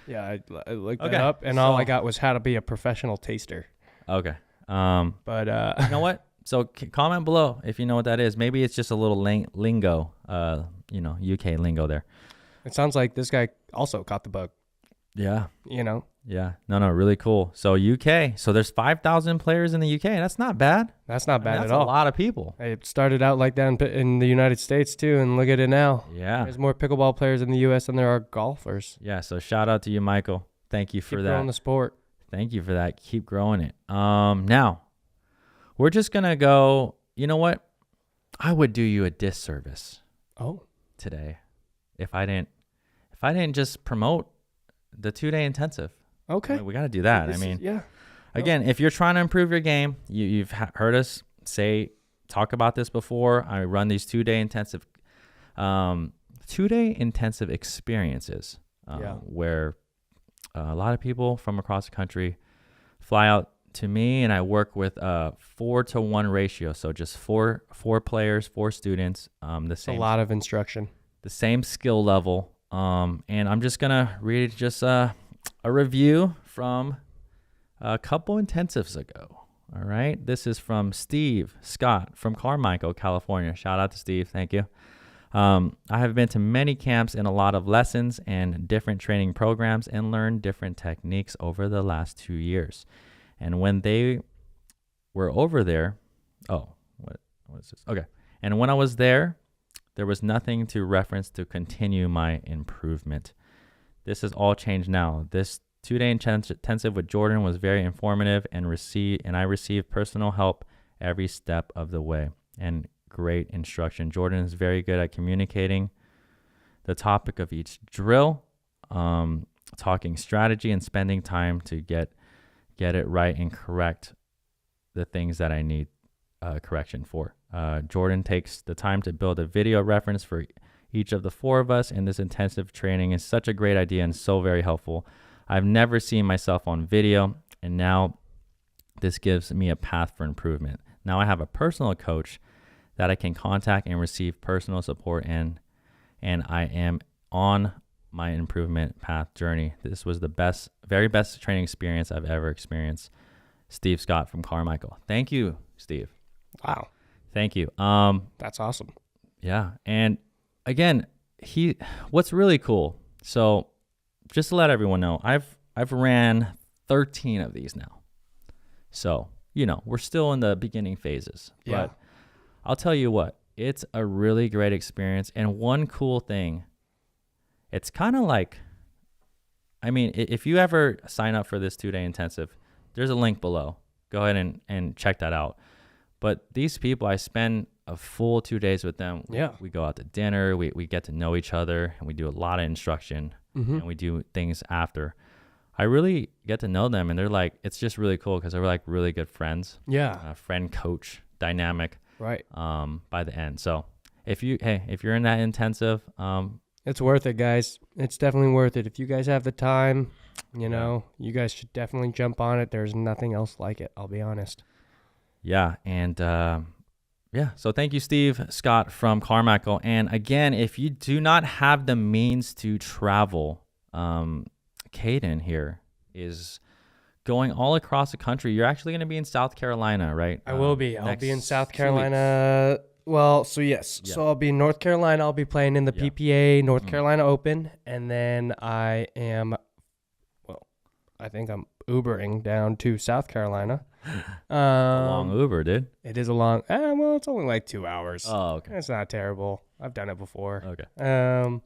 [SPEAKER 1] Yeah, I looked that up, and all I got was how to be a professional taster.
[SPEAKER 2] Okay.
[SPEAKER 1] But
[SPEAKER 2] you know what? So comment below if you know what that is. Maybe it's just a little lingo, UK lingo there.
[SPEAKER 1] It sounds like this guy also caught the bug.
[SPEAKER 2] Yeah.
[SPEAKER 1] Yeah.
[SPEAKER 2] No, really cool. So UK. So there's 5,000 players in the UK. That's not bad.
[SPEAKER 1] That's not bad
[SPEAKER 2] that's
[SPEAKER 1] at all.
[SPEAKER 2] A lot of people.
[SPEAKER 1] It started out like that in the United States too, and look at it now.
[SPEAKER 2] Yeah.
[SPEAKER 1] There's more pickleball players in the US than there are golfers.
[SPEAKER 2] Yeah. So shout out to you, Michael. Thank you for that.
[SPEAKER 1] Keep growing the sport.
[SPEAKER 2] Thank you for that. Keep growing it. Now we're just gonna go. You know what? I would do you a disservice. Today, if I didn't just promote the 2-day intensive.
[SPEAKER 1] Okay.
[SPEAKER 2] We got to do that. Again, if you're trying to improve your game, you've heard us talk about this before. I run these 2-day intensive, 2-day intensive experiences where a lot of people from across the country fly out to me, and I work with a 4-to-1 ratio. So just four players, 4 students, the same.
[SPEAKER 1] A lot of instruction.
[SPEAKER 2] The same skill level. And I'm just gonna read just a review from a couple intensives ago. All right, this is from Steve Scott from Carmichael, California. Shout out to Steve, thank you. I have been to many camps and a lot of lessons and different training programs and learned different techniques over the last 2 years. And when they were over there, what is this? Okay, and when I was there was nothing to reference to continue my improvement. This has all changed now. This 2-day intensive with Jordan was very informative and I received personal help every step of the way and great instruction. Jordan is very good at communicating the topic of each drill, talking strategy, and spending time to get it right and correct the things that I need correction for. Jordan takes the time to build a video reference for each of the 4 of us, and this intensive training is such a great idea and so very helpful. I've never seen myself on video, and now this gives me a path for improvement. Now I have a personal coach that I can contact and receive personal support, and I am on my improvement path journey. This was the very best training experience I've ever experienced. Steve Scott from Carmichael. Thank you, Steve.
[SPEAKER 1] Wow.
[SPEAKER 2] Thank you.
[SPEAKER 1] That's awesome.
[SPEAKER 2] Yeah. And again, what's really cool. So just to let everyone know, I've ran 13 of these now. So, we're still in the beginning phases.
[SPEAKER 1] Yeah.
[SPEAKER 2] But I'll tell you what, it's a really great experience. And one cool thing, it's kind of like, if you ever sign up for this 2-day intensive, there's a link below. Go ahead and check that out. But these people, I spend a full 2 days with them. We go out to dinner. We get to know each other, and we do a lot of instruction, and we do things after. I really get to know them, and they're like, it's just really cool because they're like really good friends.
[SPEAKER 1] Yeah.
[SPEAKER 2] Friend-coach dynamic.
[SPEAKER 1] Right.
[SPEAKER 2] By the end. So if you're in that intensive,
[SPEAKER 1] it's worth it, guys. It's definitely worth it. If you guys have the time, you guys should definitely jump on it. There's nothing else like it, I'll be honest.
[SPEAKER 2] Yeah. And so thank you, Steve Scott from Carmichael. And again, if you do not have the means to travel, Caden here is going all across the country. You're actually going to be in South Carolina, right?
[SPEAKER 1] I will be. I'll be in South Carolina. Well, so yes. Yeah. So I'll be in North Carolina. I'll be playing in the PPA North Carolina Open. And then I think I'm Ubering down to South Carolina.
[SPEAKER 2] Long Uber, dude.
[SPEAKER 1] It is a long, it's only like 2 hours.
[SPEAKER 2] Oh, okay.
[SPEAKER 1] It's not terrible. I've done it before.
[SPEAKER 2] Okay.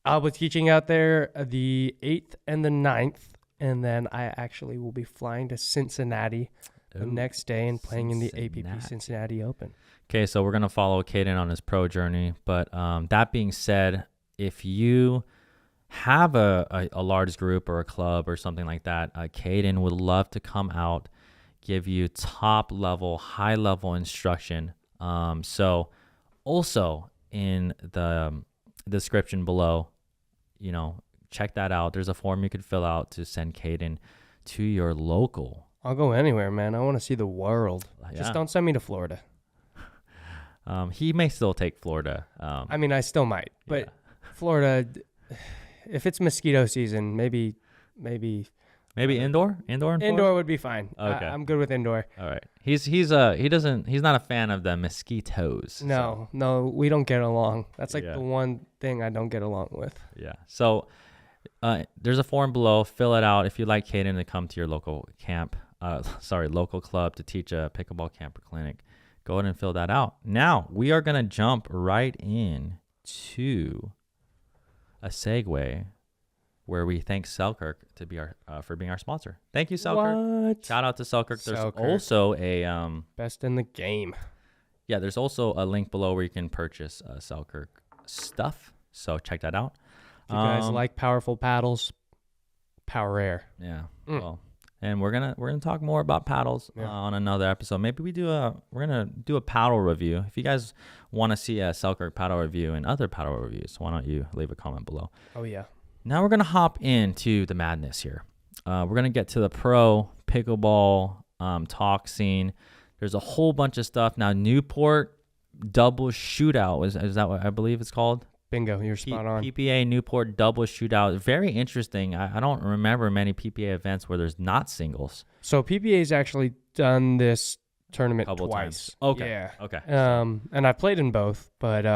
[SPEAKER 1] I'll be teaching out there the 8th and the 9th and then I actually will be flying to Cincinnati the next day and playing in the APP Cincinnati Open.
[SPEAKER 2] Okay, so we're going to follow Caden on his pro journey. But that being said, if you have a large group or a club or something like that, Caden would love to come out, give you top level, high level instruction. So also in the description below, check that out. There's a form you could fill out to send Caden to your local.
[SPEAKER 1] I'll go anywhere, man. I want to see the world.
[SPEAKER 2] Yeah.
[SPEAKER 1] Just don't send me to Florida.
[SPEAKER 2] He may still take Florida.
[SPEAKER 1] I mean, I still might, but Florida, if it's mosquito season, maybe
[SPEAKER 2] indoor.
[SPEAKER 1] Indoor would be fine.
[SPEAKER 2] Okay,
[SPEAKER 1] I'm good with indoor.
[SPEAKER 2] All right. He's not a fan of the mosquitoes.
[SPEAKER 1] No, we don't get along. That's like the one thing I don't get along with.
[SPEAKER 2] Yeah. So there's a form below. Fill it out if you'd like Caden to come to your local local club to teach a pickleball camp or clinic. Go ahead and fill that out. Now we are gonna jump right in to a segue where we thank Selkirk to be for being our sponsor. Thank you, Selkirk.
[SPEAKER 1] What?
[SPEAKER 2] Shout out to Selkirk. There's also a
[SPEAKER 1] best in the game.
[SPEAKER 2] Yeah, there's also a link below where you can purchase Selkirk stuff. So check that out.
[SPEAKER 1] If you guys like powerful paddles, Power Air.
[SPEAKER 2] Yeah. Well, and we're gonna talk more about paddles on another episode. Maybe we're gonna do a paddle review. If you guys want to see a Selkirk paddle review and other paddle reviews, why don't you leave a comment below?
[SPEAKER 1] Oh yeah.
[SPEAKER 2] Now we're gonna hop into the madness here. We're gonna get to the pro pickleball talk scene. There's a whole bunch of stuff now. Newport double shootout is that what I believe it's called?
[SPEAKER 1] Bingo, you're spot on.
[SPEAKER 2] PPA Newport double shootout. Very interesting. I don't remember many PPA events where there's not singles.
[SPEAKER 1] So PPA's actually done this tournament
[SPEAKER 2] Couple
[SPEAKER 1] twice.
[SPEAKER 2] Times. Okay.
[SPEAKER 1] Yeah.
[SPEAKER 2] Okay.
[SPEAKER 1] And I played in both, but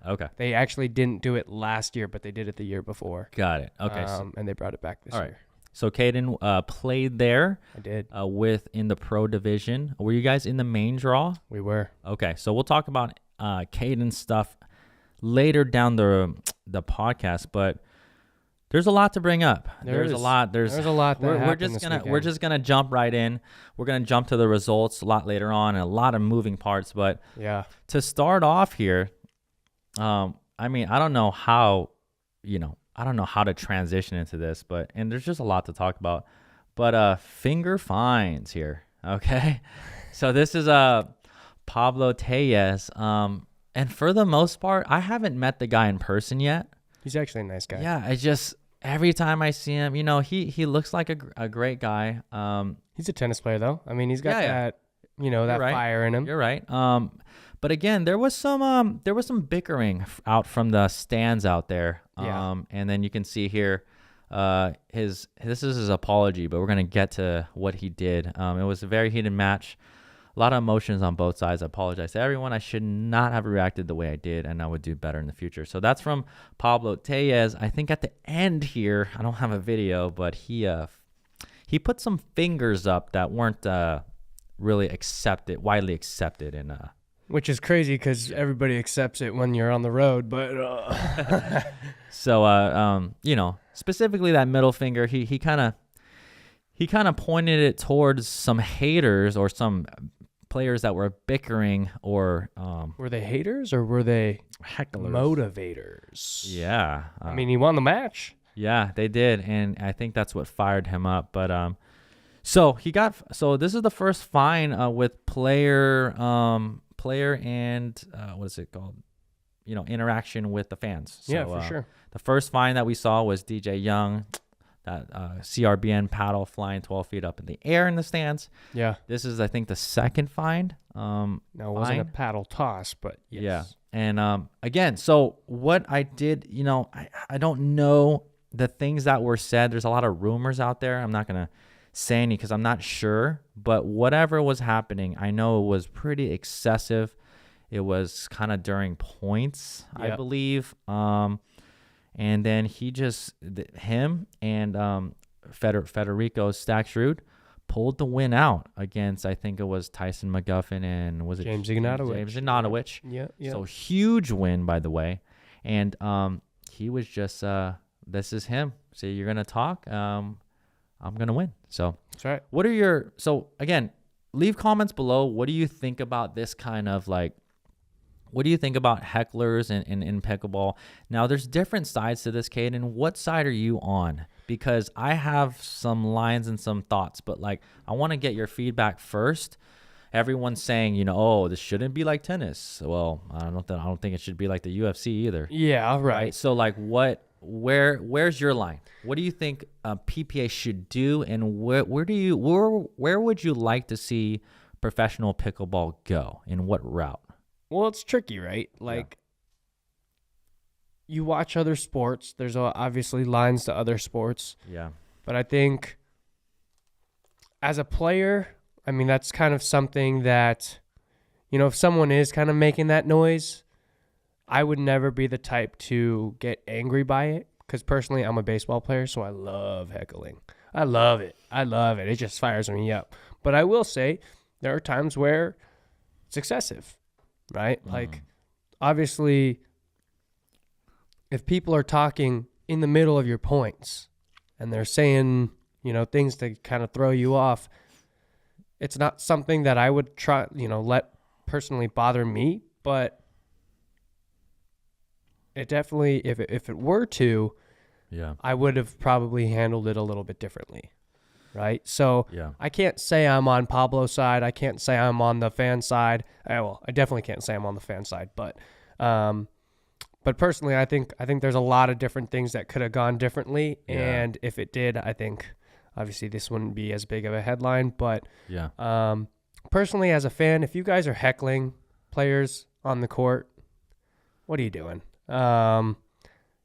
[SPEAKER 2] okay.
[SPEAKER 1] They actually didn't do it last year, but they did it the year before.
[SPEAKER 2] Got it. Okay.
[SPEAKER 1] And they brought it back this year.
[SPEAKER 2] So Caden played there.
[SPEAKER 1] I did.
[SPEAKER 2] In the pro division. Were you guys in the main draw?
[SPEAKER 1] We were.
[SPEAKER 2] Okay. So we'll talk about Caden's stuff later down the podcast, but there's a lot to bring up. There's a lot. There's a lot. We're just gonna jump right in. We're gonna jump to the results a lot later on, and a lot of moving parts. But to start off here, I mean, I don't know how to transition into this, and there's just a lot to talk about. But finger finds here. Okay, so this is Pablo Tellez. And for the most part, I haven't met the guy in person yet.
[SPEAKER 1] He's actually a nice guy.
[SPEAKER 2] Yeah, every time I see him, he looks like a great guy.
[SPEAKER 1] He's a tennis player though. I mean, he's got that, that fire in him.
[SPEAKER 2] You're right. But again, there was some bickering out from the stands out there. And then you can see here, this is his apology, but we're gonna get to what he did. It was a very heated match. A lot of emotions on both sides. I apologize to everyone. I should not have reacted the way I did, and I would do better in the future. So that's from Pablo Tellez. I think at the end here, I don't have a video, but he put some fingers up that weren't really widely accepted,
[SPEAKER 1] which is crazy because everybody accepts it when you're on the road. But
[SPEAKER 2] so specifically that middle finger, he kind of pointed it towards some haters or some players that were bickering, or
[SPEAKER 1] were they haters or were they
[SPEAKER 2] hecklers?
[SPEAKER 1] Motivators.
[SPEAKER 2] Yeah.
[SPEAKER 1] I mean, he won the match.
[SPEAKER 2] Yeah, they did, and I think that's what fired him up. But so this is the first fine with player and what is it called? Interaction with the fans. So,
[SPEAKER 1] yeah, for sure.
[SPEAKER 2] The first fine that we saw was DJ Young. That CRBN paddle flying 12 feet up in the air in the stands.
[SPEAKER 1] Yeah.
[SPEAKER 2] This is, I think, the second fine.
[SPEAKER 1] No, it wasn't a paddle toss, but yes.
[SPEAKER 2] Yeah. And again, so what I did, I don't know the things that were said. There's a lot of rumors out there. I'm not going to say any because I'm not sure. But whatever was happening, I know it was pretty excessive. It was kind of during points, I believe. And then him and Federico Stacksrud pulled the win out against, I think it was Tyson McGuffin and was it
[SPEAKER 1] James Ignatowicz?
[SPEAKER 2] James Ignatowicz.
[SPEAKER 1] Yeah.
[SPEAKER 2] So huge win, by the way. And he was just, this is him. So you're going to talk. I'm going to win. So
[SPEAKER 1] that's right.
[SPEAKER 2] What are your, so again, leave comments below. What do you think about this kind of like, what do you think about hecklers in pickleball? Now, there's different sides to this, Caden. What side are you on? Because I have some lines and some thoughts, but like, I want to get your feedback first. Everyone's saying, you know, oh, this shouldn't be like tennis. Well, I don't think it should be like the UFC either.
[SPEAKER 1] Yeah, right.
[SPEAKER 2] So like, where's your line? What do you think PPA should do, and where would you like to see professional pickleball go? In what route?
[SPEAKER 1] Well, it's tricky, right? Like, you watch other sports. There's obviously lines to other sports.
[SPEAKER 2] Yeah.
[SPEAKER 1] But I think as a player, I mean, that's kind of something that, you know, if someone is kind of making that noise, I would never be the type to get angry by it. Because personally, I'm a baseball player, so I love heckling. I love it. It just fires me up. But I will say there are times where it's excessive. Right? Like, obviously, if people are talking in the middle of your points and they're saying, you know, things to kind of throw you off, it's not something that I would try, you know, let personally bother me. But it definitely, if it were to, I would have probably handled it a little bit differently. Right. So I can't say I'm on Pablo's side. I can't say I'm on the fan side. Well, I definitely can't say I'm on the fan side, but personally, I think there's a lot of different things that could have gone differently. Yeah. And if it did, I think obviously this wouldn't be as big of a headline, but personally as a fan, if you guys are heckling players on the court, what are you doing?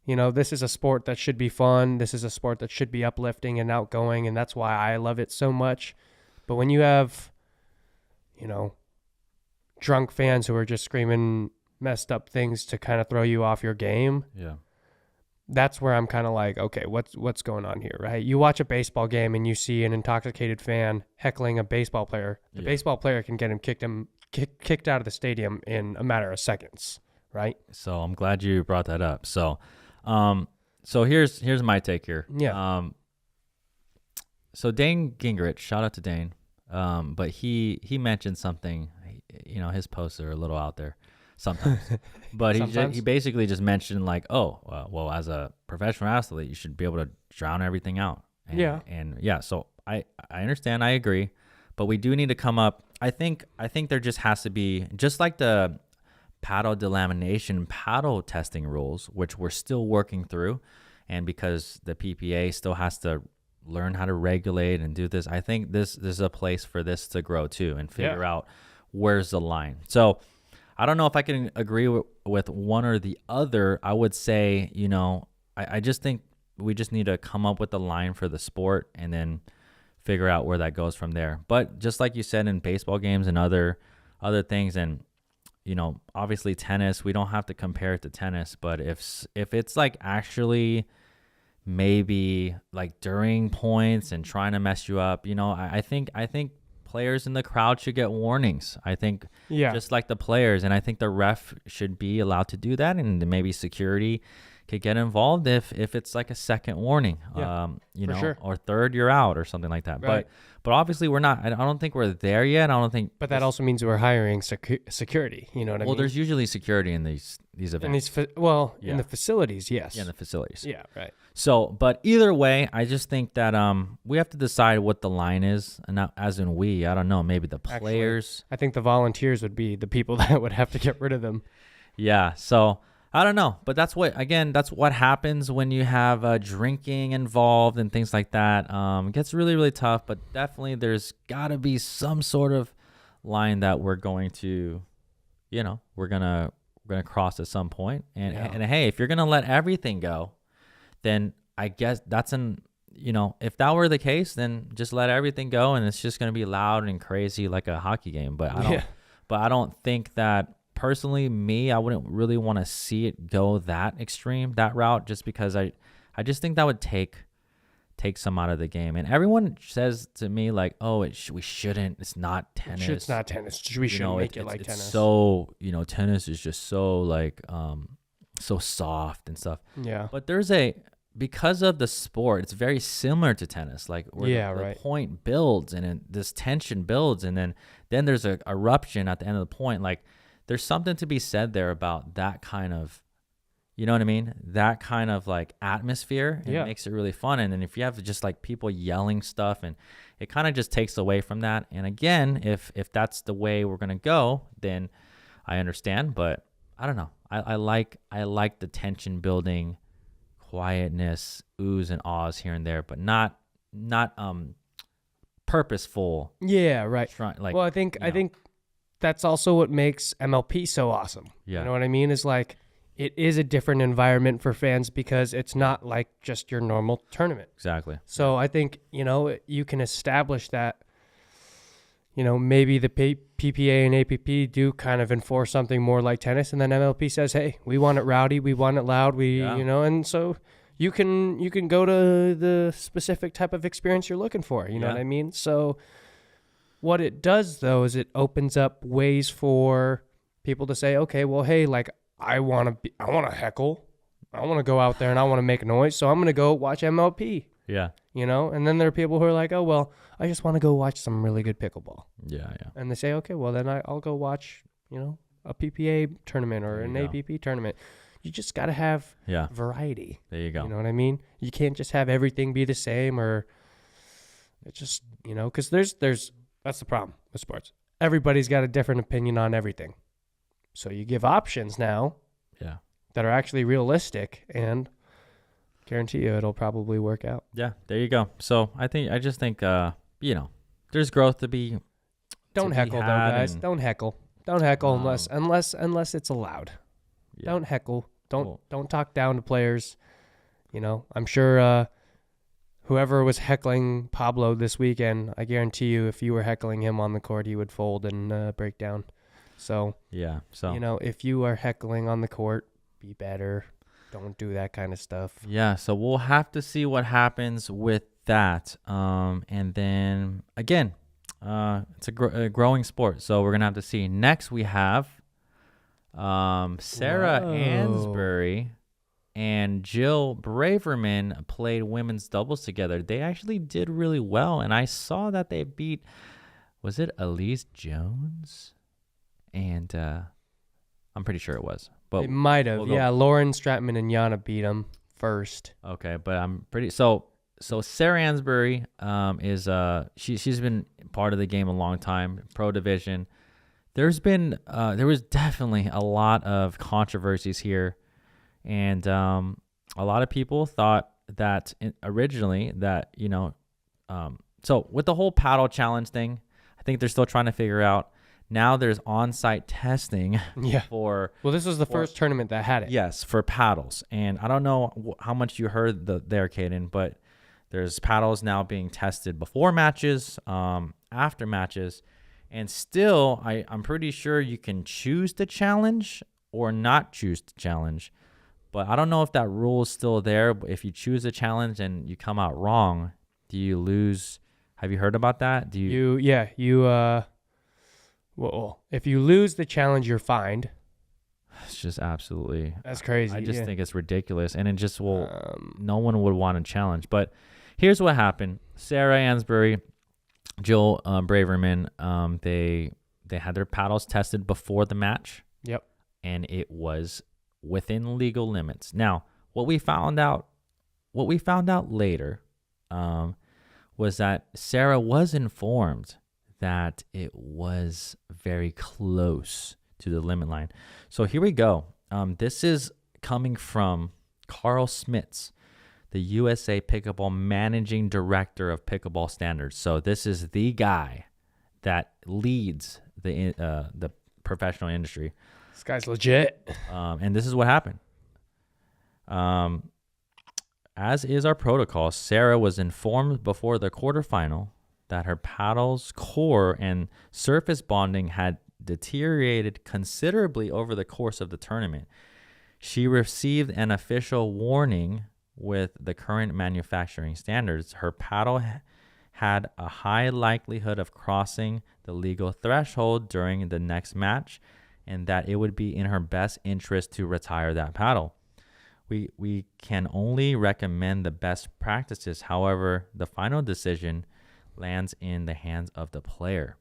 [SPEAKER 1] You know, this is a sport that should be fun. This is a sport that should be uplifting and outgoing, and that's why I love it so much. But when you have, you know, drunk fans who are just screaming messed up things to kind of throw you off your game, that's where I'm kind of like, okay, what's going on here, right? You watch a baseball game and you see an intoxicated fan heckling a baseball player. The baseball player can get him kicked out of the stadium in a matter of seconds, right? So
[SPEAKER 2] I'm glad you brought that up. So here's my take here. So Dane Gingrich, shout out to Dane. But he mentioned something, you know, his posts are a little out there sometimes, but he basically just mentioned like, well, as a professional athlete, you should be able to drown everything out. So I understand. I agree, but we do need to come up. I think there just has to be, just like the paddle delamination, paddle testing rules, which we're still working through. And because the PPA still has to learn how to regulate and do this, I think this is a place for this to grow too and figure out where's the line. So I don't know if I can agree with one or the other. I would say, you know, I just think we just need to come up with a line for the sport and then figure out where that goes from there. But just like you said, in baseball games and other things, and you know, obviously tennis, we don't have to compare it to tennis, but if it's like actually maybe like during points and trying to mess you up, you know, I think players in the crowd should get warnings. I think just like the players, and I think the ref should be allowed to do that, and maybe security could get involved if it's like a second warning, you know, or third, you're out or something like that. Right. But obviously we're not. I don't think we're there yet. I don't think.
[SPEAKER 1] But that also means we're hiring security. You know what I mean?
[SPEAKER 2] Well, there's usually security in these events.
[SPEAKER 1] In the facilities, yes.
[SPEAKER 2] Yeah, in the facilities.
[SPEAKER 1] Yeah, right.
[SPEAKER 2] So, but either way, I just think that we have to decide what the line is, and not as in we. I don't know. Maybe the players.
[SPEAKER 1] Actually, I think the volunteers would be the people that would have to get rid of them.
[SPEAKER 2] Yeah. So I don't know, but that's what happens when you have drinking involved and things like that. It gets really, really tough, but definitely there's got to be some sort of line that we're going to, you know, we're gonna cross at some point. And hey, if you're gonna let everything go, then I guess you know, if that were the case, then just let everything go, and it's just gonna be loud and crazy like a hockey game. But I don't think that. Personally, I wouldn't really want to see it go that extreme, that route, just because I just think that would take some out of the game. And everyone says to me like, oh, we shouldn't. It's not tennis.
[SPEAKER 1] It's not tennis. We shouldn't make it like tennis.
[SPEAKER 2] So, you know, tennis is just so like so soft and stuff.
[SPEAKER 1] Yeah.
[SPEAKER 2] But there's a because of the sport, it's very similar to tennis. Like where the point builds and then this tension builds, and then there's a eruption at the end of the point. Like there's something to be said there about that kind of, you know what I mean? That kind of like atmosphere. It makes it really fun. And then if you have just like people yelling stuff, and it kind of just takes away from that. And again, if that's the way we're gonna go, then I understand. But I don't know. I like the tension building, quietness, oohs and ahs here and there, but not purposeful.
[SPEAKER 1] Yeah, right.
[SPEAKER 2] Like,
[SPEAKER 1] well, I think that's also what makes MLP so awesome.
[SPEAKER 2] Yeah.
[SPEAKER 1] You know what I mean? Is like it is a different environment for fans because it's not like just your normal tournament.
[SPEAKER 2] Exactly.
[SPEAKER 1] So I think, you can establish that, maybe the PPA and APP do kind of enforce something more like tennis, and then MLP says, hey, we want it rowdy, we want it loud, and so you can go to the specific type of experience you're looking for, you know what I mean? So what it does, though, is it opens up ways for people to say, okay, well, hey, like, I want to heckle. I want to go out there and I want to make noise, so I'm going to go watch MLP.
[SPEAKER 2] Yeah.
[SPEAKER 1] And then there are people who are like, oh, well, I just want to go watch some really good pickleball.
[SPEAKER 2] Yeah.
[SPEAKER 1] And they say, okay, well, then I'll go watch, a PPA tournament or an APP tournament. You just got to have variety.
[SPEAKER 2] There you go.
[SPEAKER 1] You know what I mean? You can't just have everything be the same, or it's just, because that's the problem with sports. Everybody's got a different opinion on everything. So you give options now that are actually realistic, and guarantee you it'll probably work out.
[SPEAKER 2] Yeah, there you go. So I just think there's growth to be.
[SPEAKER 1] Don't heckle though, guys. Don't heckle. Don't heckle unless it's allowed. Yeah. Don't heckle. Don't talk down to players. I'm sure whoever was heckling Pablo this weekend, I guarantee you if you were heckling him on the court, he would fold and break down. So if you are heckling on the court, be better. Don't do that kind of stuff.
[SPEAKER 2] Yeah, so we'll have to see what happens with that. And then again, it's a growing sport, so we're gonna have to see. Next, we have Sarah Ansbury and Jill Braverman played women's doubles together. They actually did really well, and I saw that they beat, was it Elise Jones? And I'm pretty sure it was. But
[SPEAKER 1] they might have. Lauren Stratman and Yana beat them first.
[SPEAKER 2] Okay, but I'm pretty so Sarah Ansbury is she's been part of the game a long time, pro division. There was definitely a lot of controversies here, and a lot of people thought that originally that so with the whole paddle challenge thing, I think they're still trying to figure out. Now there's on-site testing for.
[SPEAKER 1] Well, this was the first tournament that had it.
[SPEAKER 2] Yes, for paddles, and I don't know how much you heard there, Caden, but there's paddles now being tested before matches, after matches, and still, I'm pretty sure you can choose to challenge or not choose to challenge, but I don't know if that rule is still there. But if you choose a challenge and you come out wrong, do you lose? Have you heard about that?
[SPEAKER 1] Well, if you lose the challenge, you're fined.
[SPEAKER 2] It's just absolutely.
[SPEAKER 1] That's crazy.
[SPEAKER 2] I just think it's ridiculous, and it just no one would want to challenge. But here's what happened: Sarah Ansbury, Jill Braverman, they had their paddles tested before the match.
[SPEAKER 1] Yep.
[SPEAKER 2] And it was within legal limits. Now, what we found out later, was that Sarah was informed that it was very close to the limit line. So here we go. This is coming from Carl Smits, the USA Pickleball Managing Director of Pickleball Standards. So this is the guy that leads the professional industry.
[SPEAKER 1] This guy's legit.
[SPEAKER 2] And this is what happened. As is our protocol, Sarah was informed before the quarterfinal that her paddle's core and surface bonding had deteriorated considerably over the course of the tournament. She received an official warning with the current manufacturing standards. Her paddle had a high likelihood of crossing the legal threshold during the next match, and that it would be in her best interest to retire that paddle. we can only recommend the best practices. However, the final decision lands in the hands of the player.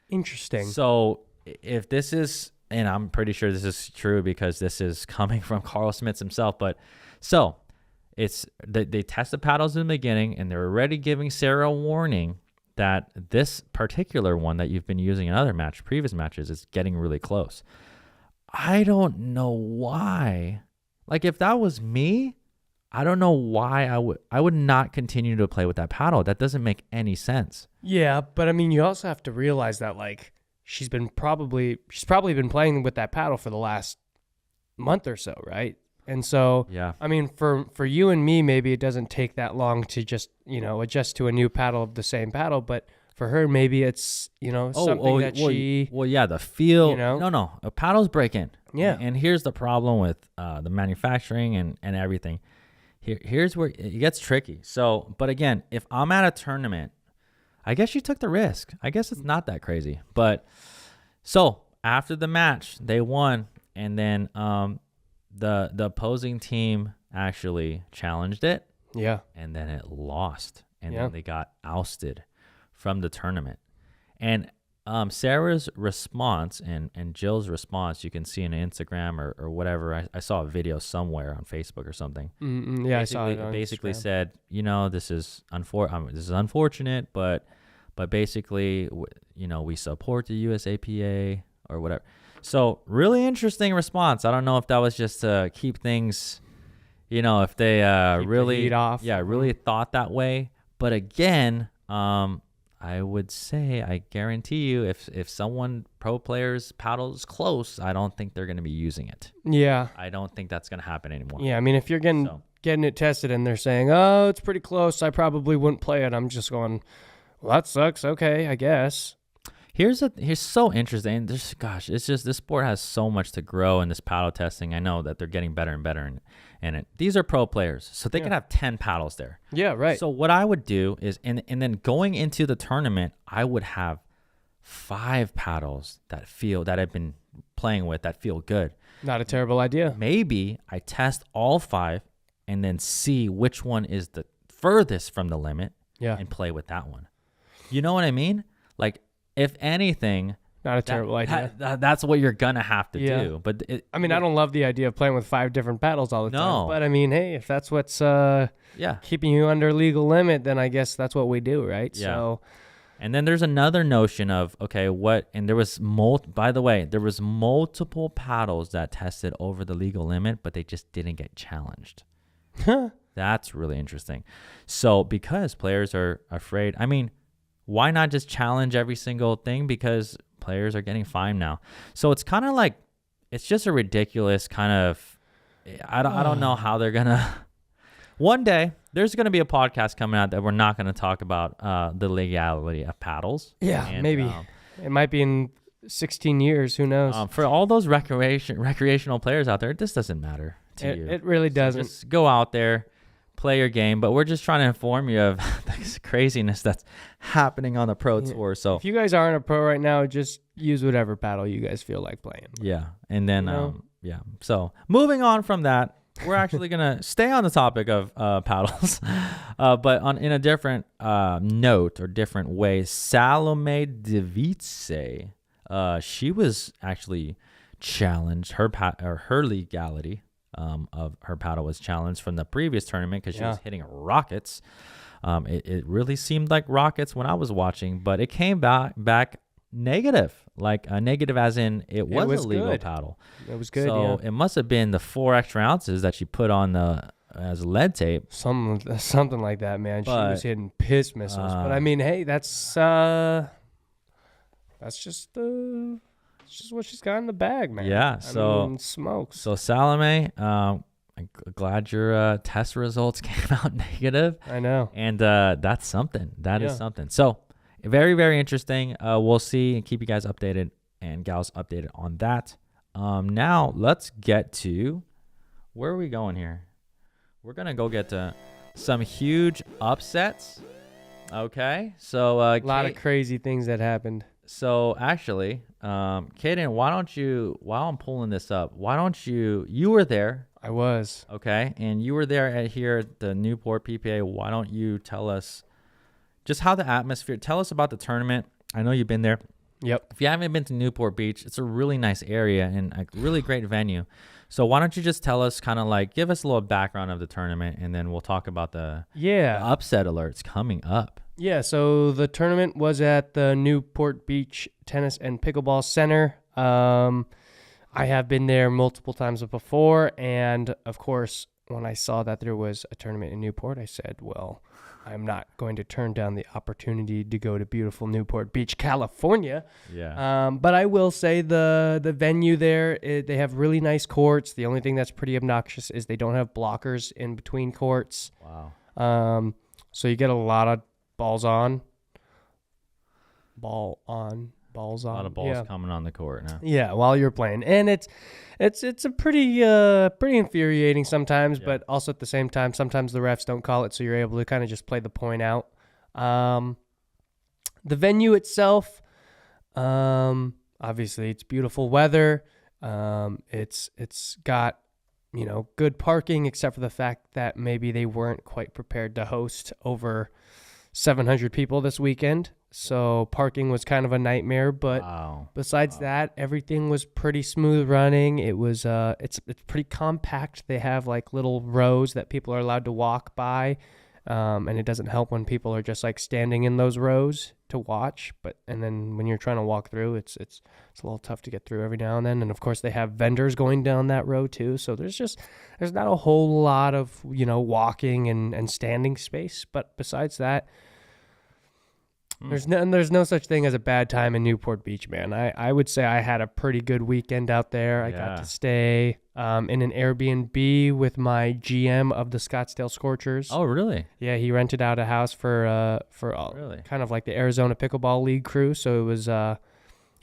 [SPEAKER 1] Interesting.
[SPEAKER 2] So if this is, and I'm pretty sure this is true because this is coming from Carl Smits himself, but so it's they test the paddles in the beginning, and they're already giving Sarah a warning that this particular one that you've been using in previous matches is getting really close. I don't know why. Like, if that was me, I don't know why I would not continue to play with that paddle. That doesn't make any sense.
[SPEAKER 1] Yeah, but I mean, you also have to realize that, like, she's probably been playing with that paddle for the last month or so, right? And so,
[SPEAKER 2] yeah,
[SPEAKER 1] I mean, for you and me, maybe it doesn't take that long to just, you know, adjust to a new paddle of the same paddle, but for her, maybe it's, you know, something that she...
[SPEAKER 2] Well, yeah, the feel...
[SPEAKER 1] You know?
[SPEAKER 2] No, a paddles break in.
[SPEAKER 1] Yeah.
[SPEAKER 2] And here's the problem with the manufacturing and everything. Here's where it gets tricky. So, but again, if I'm at a tournament, I guess you took the risk. I guess it's not that crazy. But, so, after the match, they won, and then the opposing team actually challenged it.
[SPEAKER 1] Yeah.
[SPEAKER 2] And then it lost. And
[SPEAKER 1] Yeah.
[SPEAKER 2] then they got ousted from the tournament. And Sarah's response and Jill's response, you can see on Instagram or whatever. I saw a video somewhere on Facebook or something.
[SPEAKER 1] Yeah, I saw it on
[SPEAKER 2] basically
[SPEAKER 1] Instagram.
[SPEAKER 2] said, you know, this is unfortunate, but basically, you know, we support the USAPA or whatever. So really interesting response. I don't know if that was just to keep things, you know, if they
[SPEAKER 1] Keep the
[SPEAKER 2] really
[SPEAKER 1] heat off.
[SPEAKER 2] really thought that way. But again, I would say, I guarantee you, if someone pro players paddles close, I don't think they're going to be using it.
[SPEAKER 1] Yeah.
[SPEAKER 2] I don't think that's going to happen anymore.
[SPEAKER 1] Yeah, I mean, if you're getting it tested and they're saying, oh, it's pretty close, I probably wouldn't play it. I'm just going, well, that sucks. Okay, I guess.
[SPEAKER 2] Here's so interesting. Gosh, it's just this sport has so much to grow in this paddle testing. I know that they're getting better and better in it. These are pro players, so they can have 10 paddles there.
[SPEAKER 1] Yeah, right.
[SPEAKER 2] So what I would do is, and then going into the tournament, I would have 5 paddles that I've been playing with that feel good.
[SPEAKER 1] Not a terrible idea.
[SPEAKER 2] Maybe I test all 5 and then see which one is the furthest from the limit.
[SPEAKER 1] Yeah.
[SPEAKER 2] And play with that one. You know what I mean? Like, if anything,
[SPEAKER 1] Not a terrible idea.
[SPEAKER 2] that's what you're gonna have to do. But
[SPEAKER 1] I mean, I don't love the idea of playing with 5 different paddles all the time.
[SPEAKER 2] No.
[SPEAKER 1] But I mean, hey, if that's what's
[SPEAKER 2] yeah.
[SPEAKER 1] keeping you under legal limit, then I guess that's what we do, right?
[SPEAKER 2] Yeah.
[SPEAKER 1] So,
[SPEAKER 2] And then there's another notion of, okay, and there was by the way, there was multiple paddles that tested over the legal limit, but they just didn't get challenged. That's really interesting. So because players are afraid, I mean, why not just challenge every single thing? Because players are getting fined now. So it's kind of like, it's just a ridiculous kind of, I don't know how they're going to, one day there's going to be a podcast coming out that we're not going to talk about the legality of paddles.
[SPEAKER 1] yeah,
[SPEAKER 2] And,
[SPEAKER 1] maybe. It might be in 16 years. Who knows?
[SPEAKER 2] For all those recreational players out there, this doesn't matter to you.
[SPEAKER 1] It really doesn't.
[SPEAKER 2] So just go out there, play your game, but we're just trying to inform you of this craziness that's happening on the pro tour. So
[SPEAKER 1] if you guys aren't a pro right now, just use whatever paddle you guys feel like playing.
[SPEAKER 2] yeah, and then
[SPEAKER 1] You know?
[SPEAKER 2] yeah. So moving on from that, we're actually gonna stay on the topic of paddles, but in a different note or different way. Salome Device, she was actually challenged. Her legality of her paddle was challenged from the previous tournament because she was hitting rockets. It really seemed like rockets when I was watching, but it came back negative, like negative as in it was a legal paddle.
[SPEAKER 1] It was good.
[SPEAKER 2] So it must have been the 4 extra ounces that she put on as lead tape.
[SPEAKER 1] Something like that, man. She was hitting piss missiles. But I mean, hey, that's just what she's got in the bag, man.
[SPEAKER 2] Yeah.
[SPEAKER 1] I mean, smokes.
[SPEAKER 2] So Salome, I'm glad your test results came out negative.
[SPEAKER 1] I know.
[SPEAKER 2] And that's something. That is something. So very, very interesting. We'll see and keep you guys updated and gals updated on that. Now let's get to, where are we going here? We're going to go get to some huge upsets. Okay. So
[SPEAKER 1] a lot of crazy things that happened.
[SPEAKER 2] So actually, Caden, why don't you, while I'm pulling this up, you were there.
[SPEAKER 1] I was.
[SPEAKER 2] Okay. And you were there here at the Newport PPA. Why don't you tell us just how the atmosphere, tell us about the tournament. I know you've been there.
[SPEAKER 1] Yep.
[SPEAKER 2] If you haven't been to Newport Beach, it's a really nice area and a really great venue. So why don't you just tell us, kind of like, give us a little background of the tournament, and then we'll talk about the upset alerts coming up.
[SPEAKER 1] Yeah, so the tournament was at the Newport Beach Tennis and Pickleball Center. I have been there multiple times before, and of course, when I saw that there was a tournament in Newport, I said, well, I'm not going to turn down the opportunity to go to beautiful Newport Beach, California.
[SPEAKER 2] Yeah.
[SPEAKER 1] But I will say the venue there, they have really nice courts. The only thing that's pretty obnoxious is they don't have blockers in between courts.
[SPEAKER 2] Wow.
[SPEAKER 1] So you get a lot of balls on. A lot of balls coming on the court now. Yeah, while you're playing. And it's a pretty infuriating sometimes, but also at the same time, sometimes the refs don't call it, so you're able to kind of just play the point out. The venue itself, obviously it's beautiful weather. It's got, good parking, except for the fact that maybe they weren't quite prepared to host over 700 people this weekend. So parking was kind of a nightmare, but besides that, everything was pretty smooth running. It was it's pretty compact. They have like little rows that people are allowed to walk by, and it doesn't help when people are just like standing in those rows to watch. And then when you're trying to walk through, it's a little tough to get through every now and then. And of course, they have vendors going down that row too. So there's not a whole lot of walking and standing space. But besides that, there's no such thing as a bad time in Newport Beach, man. I would say I had a pretty good weekend out there. I got to stay in an Airbnb with my GM of the Scottsdale Scorchers.
[SPEAKER 2] Oh, really?
[SPEAKER 1] Yeah, he rented out a house for kind of like the Arizona Pickleball League crew. So it was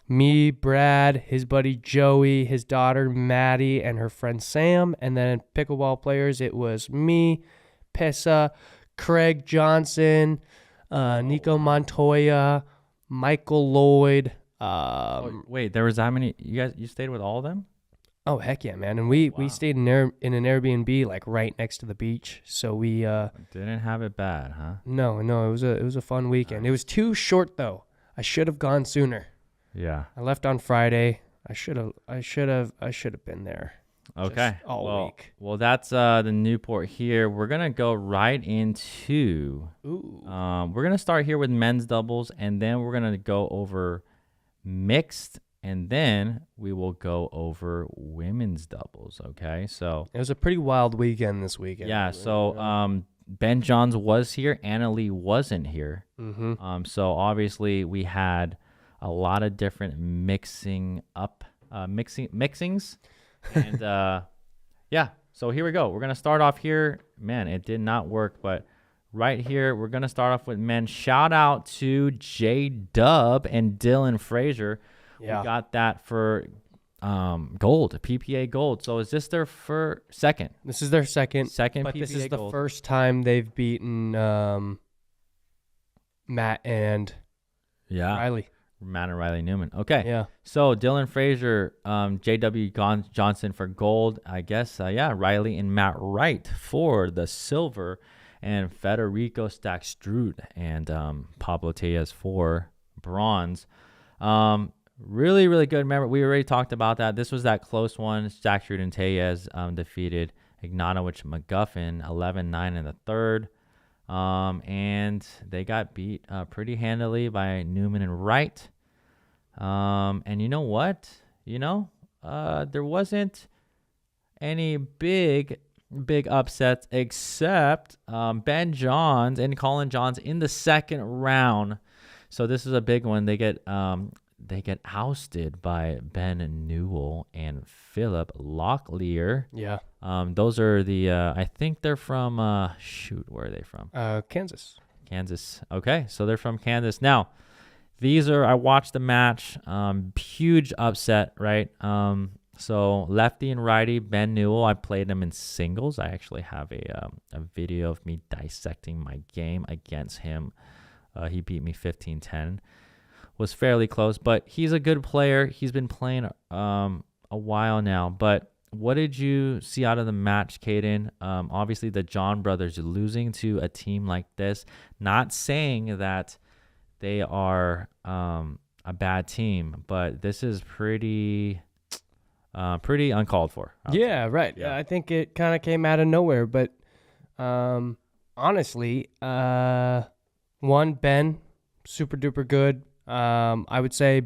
[SPEAKER 1] me, Brad, his buddy Joey, his daughter Maddie, and her friend Sam. And then pickleball players, it was me, Pessa, Craig Johnson, Nico Montoya, Michael Lloyd.
[SPEAKER 2] Wait, there was that many? You stayed with all of them?
[SPEAKER 1] Oh, heck yeah, man. And we stayed in an Airbnb like right next to the beach. So we
[SPEAKER 2] didn't have it bad, huh?
[SPEAKER 1] No, it was a fun weekend. Nice. It was too short though. I should have gone sooner.
[SPEAKER 2] Yeah.
[SPEAKER 1] I left on Friday. I should have been there.
[SPEAKER 2] Okay.
[SPEAKER 1] All week.
[SPEAKER 2] Well, that's the Newport here. We're gonna go right into. We're gonna start here with men's doubles, and then we're gonna go over mixed, and then we will go over women's doubles. Okay. So
[SPEAKER 1] it was a pretty wild weekend this weekend.
[SPEAKER 2] Yeah. So Ben Johns was here. Anna Lee wasn't here.
[SPEAKER 1] Mm-hmm.
[SPEAKER 2] So obviously we had a lot of different mixings. And so here we go. We're gonna start off here. Man, it did not work, but right here we're gonna start off with men. Shout out to Jdub and Dylan Frazier.
[SPEAKER 1] Yeah.
[SPEAKER 2] We got that for gold, PPA gold. So is this their second?
[SPEAKER 1] This is their second
[SPEAKER 2] But
[SPEAKER 1] PPA
[SPEAKER 2] this is
[SPEAKER 1] the first time they've beaten Matt and Riley.
[SPEAKER 2] Matt and Riley Newman. Okay.
[SPEAKER 1] Yeah.
[SPEAKER 2] So Dylan Frazier, J.W. Johnson for gold. I guess, Riley and Matt Wright for the silver. And Federico Stackstrud and Pablo Tellez for bronze. Really, really good. Remember, we already talked about that. This was that close one. Stackstrud and Tellez defeated Ignatowicz McGuffin 11-9 in the third. And they got beat pretty handily by Newman and Wright. And you know what? There wasn't any big upsets except Ben Johns and Colin Johns in the second round. So this is a big one. They get ousted by Ben Newell and Philip Locklear.
[SPEAKER 1] Yeah.
[SPEAKER 2] Those are the I think they're from where are they from?
[SPEAKER 1] Kansas.
[SPEAKER 2] Okay, so they're from Kansas. Now, I watched the match. Huge upset, right? So lefty and righty, Ben Newell, I played him in singles. I actually have a video of me dissecting my game against him. He beat me 15-10. was fairly close, but he's a good player. He's been playing a while now. But what did you see out of the match, Caden? Obviously, the John brothers losing to a team like this. Not saying that they are a bad team, but this is pretty uncalled for.
[SPEAKER 1] Yeah, right.
[SPEAKER 2] Yeah.
[SPEAKER 1] I think it kind of came out of nowhere, but honestly, one, Ben, super duper good. I would say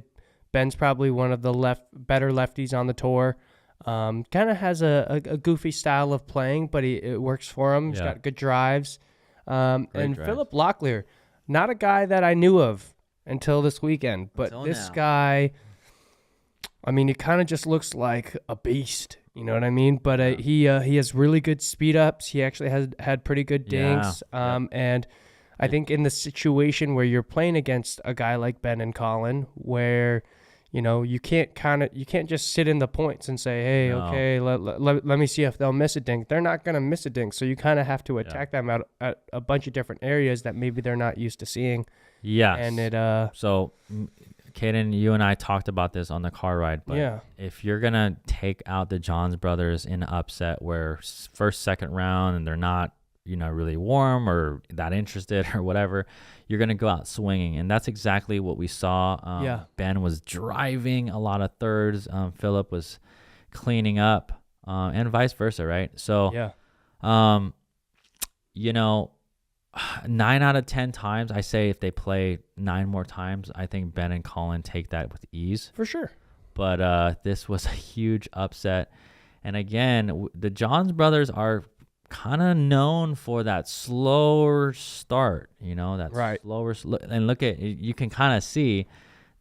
[SPEAKER 1] Ben's probably one of the better lefties on the tour. Kind of has a goofy style of playing, but it works for him. He's got good drives. And
[SPEAKER 2] drives.
[SPEAKER 1] Philip Locklear, not a guy that I knew of until this weekend, but this guy, I mean, he kind of just looks like a beast. You know what I mean? But he has really good speed ups. He actually has had pretty good dinks. And I think in the situation where you're playing against a guy like Ben and Colin, where you can't just sit in the points and say, hey, okay, let me see if they'll miss a dink. They're not going to miss a dink. So you kind of have to attack them at a bunch of different areas that maybe they're not used to seeing.
[SPEAKER 2] Yeah.
[SPEAKER 1] And
[SPEAKER 2] so Caden, you and I talked about this on the car ride, but if you're going to take out the Johns brothers in an upset where first, second round and they're not, really warm or that interested or whatever, you're going to go out swinging. And that's exactly what we saw. Ben was driving a lot of thirds. Philip was cleaning up and vice versa, right? So, 9 out of 10 times, I say if they play 9 more times, I think Ben and Colin take that with ease.
[SPEAKER 1] For sure.
[SPEAKER 2] But this was a huge upset. And again, the Johns brothers are kind of known for that slower start, slower. And look at, you can kind of see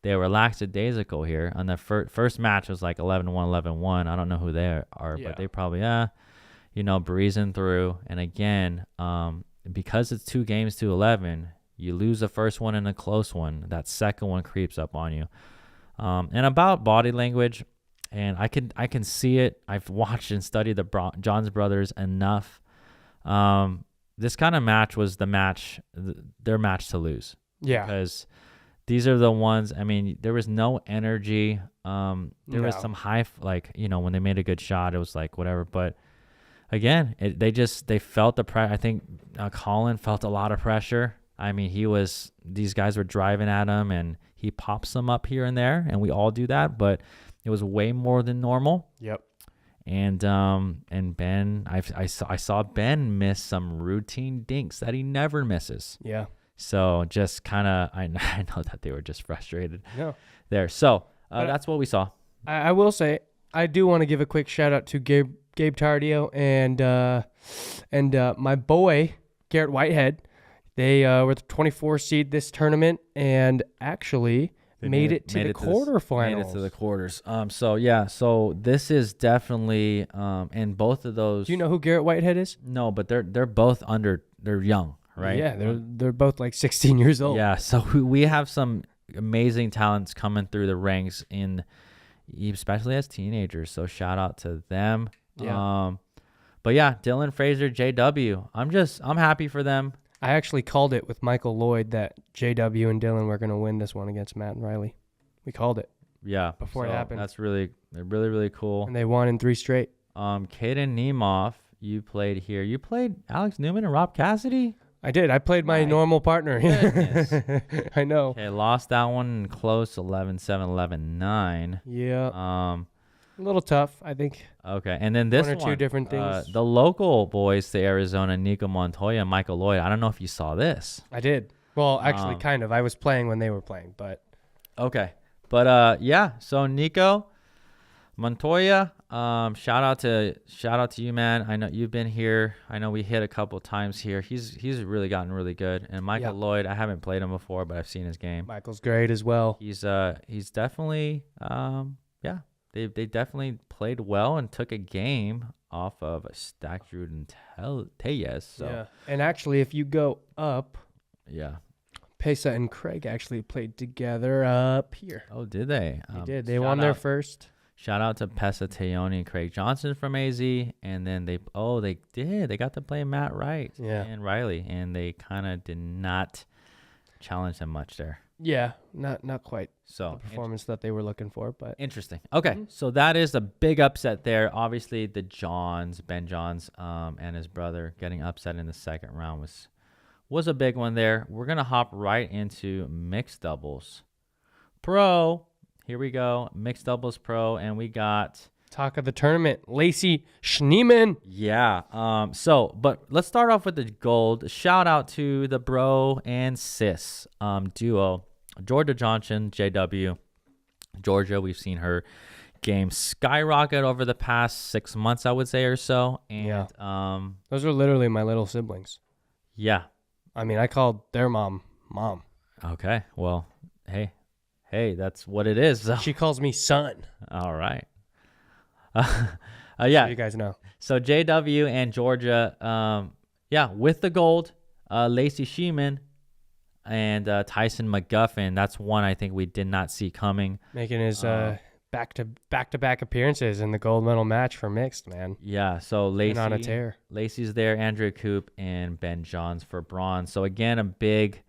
[SPEAKER 2] they were lackadaisical here. On the first match was like 11-1, 11-1. I don't know who they are, but they probably, breezing through. And again, because it's 2 games to 11, you lose the first one in a close one. That second one creeps up on you. And about body language, and I can see it. I've watched and studied the Johns brothers enough. This kind of match was their match to lose. Yeah. Because these are the ones, I mean, there was no energy. There was some high, when they made a good shot, it was like whatever. But again, they felt the pressure. I think Colin felt a lot of pressure. I mean, these guys were driving at him and he pops them up here and there, and we all do that, but it was way more than normal.
[SPEAKER 1] Yep.
[SPEAKER 2] And Ben, I saw Ben miss some routine dinks that he never misses.
[SPEAKER 1] Yeah.
[SPEAKER 2] So just kind of, I know that they were just frustrated there. So that's what we saw.
[SPEAKER 1] I will say, I do want to give a quick shout out to Gabe Tardio and my boy Garrett Whitehead. They were the 24 seed this tournament and actually made it to the quarterfinals.
[SPEAKER 2] Made it to the quarters. So this is definitely and both of those.
[SPEAKER 1] Do you know who Garrett Whitehead is?
[SPEAKER 2] No, but they're both they're young, right?
[SPEAKER 1] Yeah, they're both like 16 years old.
[SPEAKER 2] Yeah, so we have some amazing talents coming through the ranks especially as teenagers. So shout out to them.
[SPEAKER 1] Yeah.
[SPEAKER 2] But yeah, Dylan, Fraser, JW. I'm happy for them.
[SPEAKER 1] I actually called it with Michael Lloyd that Jdub and Dylan were going to win this one against Matt and Riley. We called it.
[SPEAKER 2] Yeah.
[SPEAKER 1] Before it happened.
[SPEAKER 2] That's really, really cool.
[SPEAKER 1] And they won in 3 straight.
[SPEAKER 2] Caden Niemoff, you played here. You played Alex Newman and Rob Cassidy?
[SPEAKER 1] I did. I played my normal partner. I know.
[SPEAKER 2] Okay, lost that one close, 11-7, 11-9.
[SPEAKER 1] Yeah. A little tough, I think.
[SPEAKER 2] Okay, and then this one.
[SPEAKER 1] 1 or 2 different things.
[SPEAKER 2] The local boys to Arizona, Nico Montoya and Michael Lloyd. I don't know if you saw this.
[SPEAKER 1] I did. Well, actually, kind of. I was playing when they were playing, but.
[SPEAKER 2] Okay. But, so Nico Montoya, shout out to you, man. I know you've been here. I know we hit a couple times here. He's really gotten really good. And Michael Lloyd, I haven't played him before, but I've seen his game.
[SPEAKER 1] Michael's great as well.
[SPEAKER 2] He's definitely They definitely played well and took a game off of a stacked Jdub and Dylan. So.
[SPEAKER 1] Yeah, and actually, if you go up,
[SPEAKER 2] Pesa
[SPEAKER 1] and Craig actually played together up here.
[SPEAKER 2] Oh, did they?
[SPEAKER 1] They did. They won their first.
[SPEAKER 2] Shout out to Pesa Teoni and Craig Johnson from AZ, and then they did. They got to play Matt Wright and Riley, and they kind of did not challenge them much there.
[SPEAKER 1] Yeah, not quite
[SPEAKER 2] So
[SPEAKER 1] the performance that they were looking for, but
[SPEAKER 2] interesting. Okay, so that is a big upset there. Obviously, Ben Johns, and his brother getting upset in the second round was a big one there. We're gonna hop right into mixed doubles pro. Here we go, mixed doubles pro, and we got
[SPEAKER 1] talk of the tournament, Lacey Schneemann.
[SPEAKER 2] Yeah. But let's start off with the gold. Shout out to the bro and sis duo, Georgia Johnson, JW. Georgia, we've seen her game skyrocket over the past 6 months, I would say, or so. And
[SPEAKER 1] those are literally my little siblings.
[SPEAKER 2] Yeah.
[SPEAKER 1] I mean, I called their mom.
[SPEAKER 2] Okay. Well, hey, that's what it is. So.
[SPEAKER 1] She calls me son.
[SPEAKER 2] All right.
[SPEAKER 1] Yeah, so you guys know.
[SPEAKER 2] So JW and Georgia, with the gold, Lacey Schneemann and Tyson McGuffin. That's one I think we did not see coming.
[SPEAKER 1] Making his back-to-back appearances in the gold medal match for mixed, man.
[SPEAKER 2] Yeah, so Lacey
[SPEAKER 1] on a tear.
[SPEAKER 2] Lacey's there, Andrea Coop and Ben Johns for bronze. So again, a big.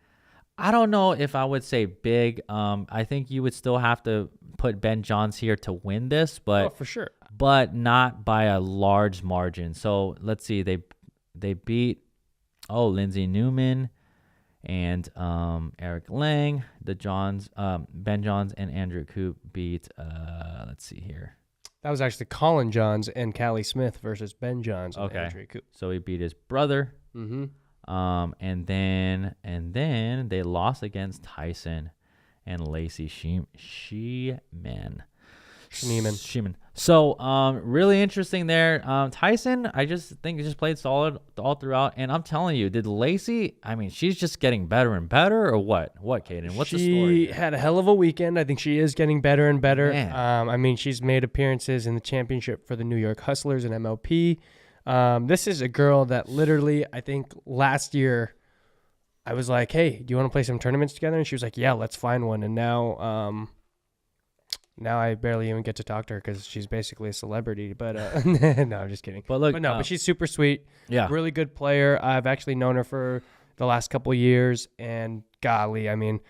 [SPEAKER 2] I don't know if I would say big. I think you would still have to put Ben Johns here to win this, but
[SPEAKER 1] for sure.
[SPEAKER 2] But not by a large margin. So let's see. They beat Lindsay Newman and Eric Lang. Ben Johns and Andrew Coop beat. Let's see here.
[SPEAKER 1] That was actually Colin Johns and Callie Smith versus Ben Johns and Andrew Coop.
[SPEAKER 2] So he beat his brother.
[SPEAKER 1] Mm-hmm.
[SPEAKER 2] And then they lost against Tyson and Lacey Schneemann. So, really interesting there. Tyson, I just think he just played solid all throughout. And I'm telling you, did Lacey, I mean, she's just getting better and better, or what? What, Caden? What's the story?
[SPEAKER 1] She had a hell of a weekend. I think she is getting better and better. I mean, she's made appearances in the championship for the New York Hustlers and MLP. This is a girl that literally, I think last year, I was like, hey, do you want to play some tournaments together? And she was like, yeah, let's find one. And now I barely even get to talk to her because she's basically a celebrity. But no, I'm just kidding. But she's super sweet.
[SPEAKER 2] Yeah.
[SPEAKER 1] Really good player. I've actually known her for the last couple of years. And golly, I mean,